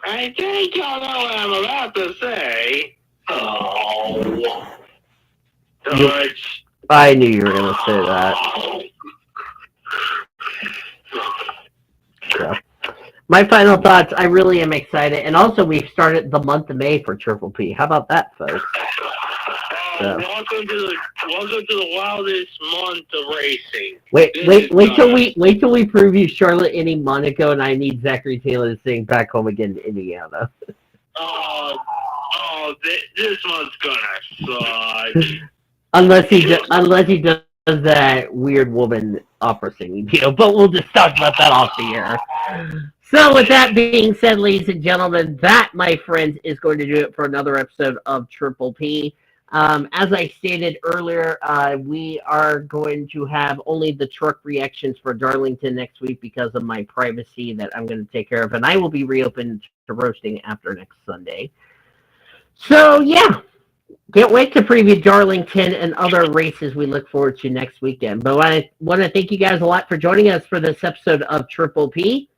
I think y'all know what I'm about to say. Oh. George. I knew you were going to say that. Yeah. My final thoughts, I really am excited. And also, we've started the month of May for Triple P. How about that, folks? So. Welcome to the wildest month of racing. Wait till we preview Charlotte Indy Monaco, and I need Zachary Taylor to sing "Back Home Again" to Indiana. This month's gonna suck. unless he does that weird woman opera singing deal, but we'll just talk about that off the air. So with that being said, ladies and gentlemen, that, my friends, is going to do it for another episode of Triple P. As I stated earlier, we are going to have only the truck reactions for Darlington next week because of my privacy that I'm going to take care of, and I will be reopened to roasting after next Sunday. So, yeah, can't wait to preview Darlington and other races we look forward to next weekend. But I want to thank you guys a lot for joining us for this episode of Triple P.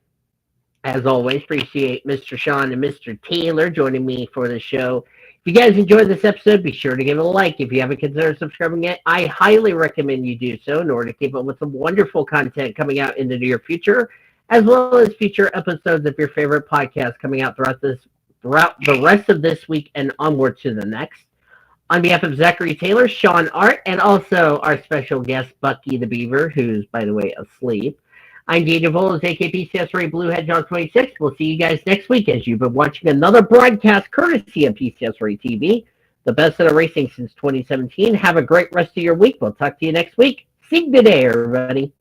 As always, appreciate Mr. Sean and Mr. Taylor joining me for the show. If you guys enjoyed this episode, be sure to give it a like. If you haven't considered subscribing yet, I highly recommend you do so in order to keep up with some wonderful content coming out in the near future, as well as future episodes of your favorite podcast coming out throughout the rest of this week and onward to the next. On behalf of Zachary Taylor, Sean Art, and also our special guest, Bucky the Beaver, who's, by the way, asleep, I'm David Voyles, aka PSRLA Blue Hedgehog 26. We'll see you guys next week as you've been watching another broadcast courtesy of PSRLA TV, the best of the racing since 2017. Have a great rest of your week. We'll talk to you next week. See you today, everybody.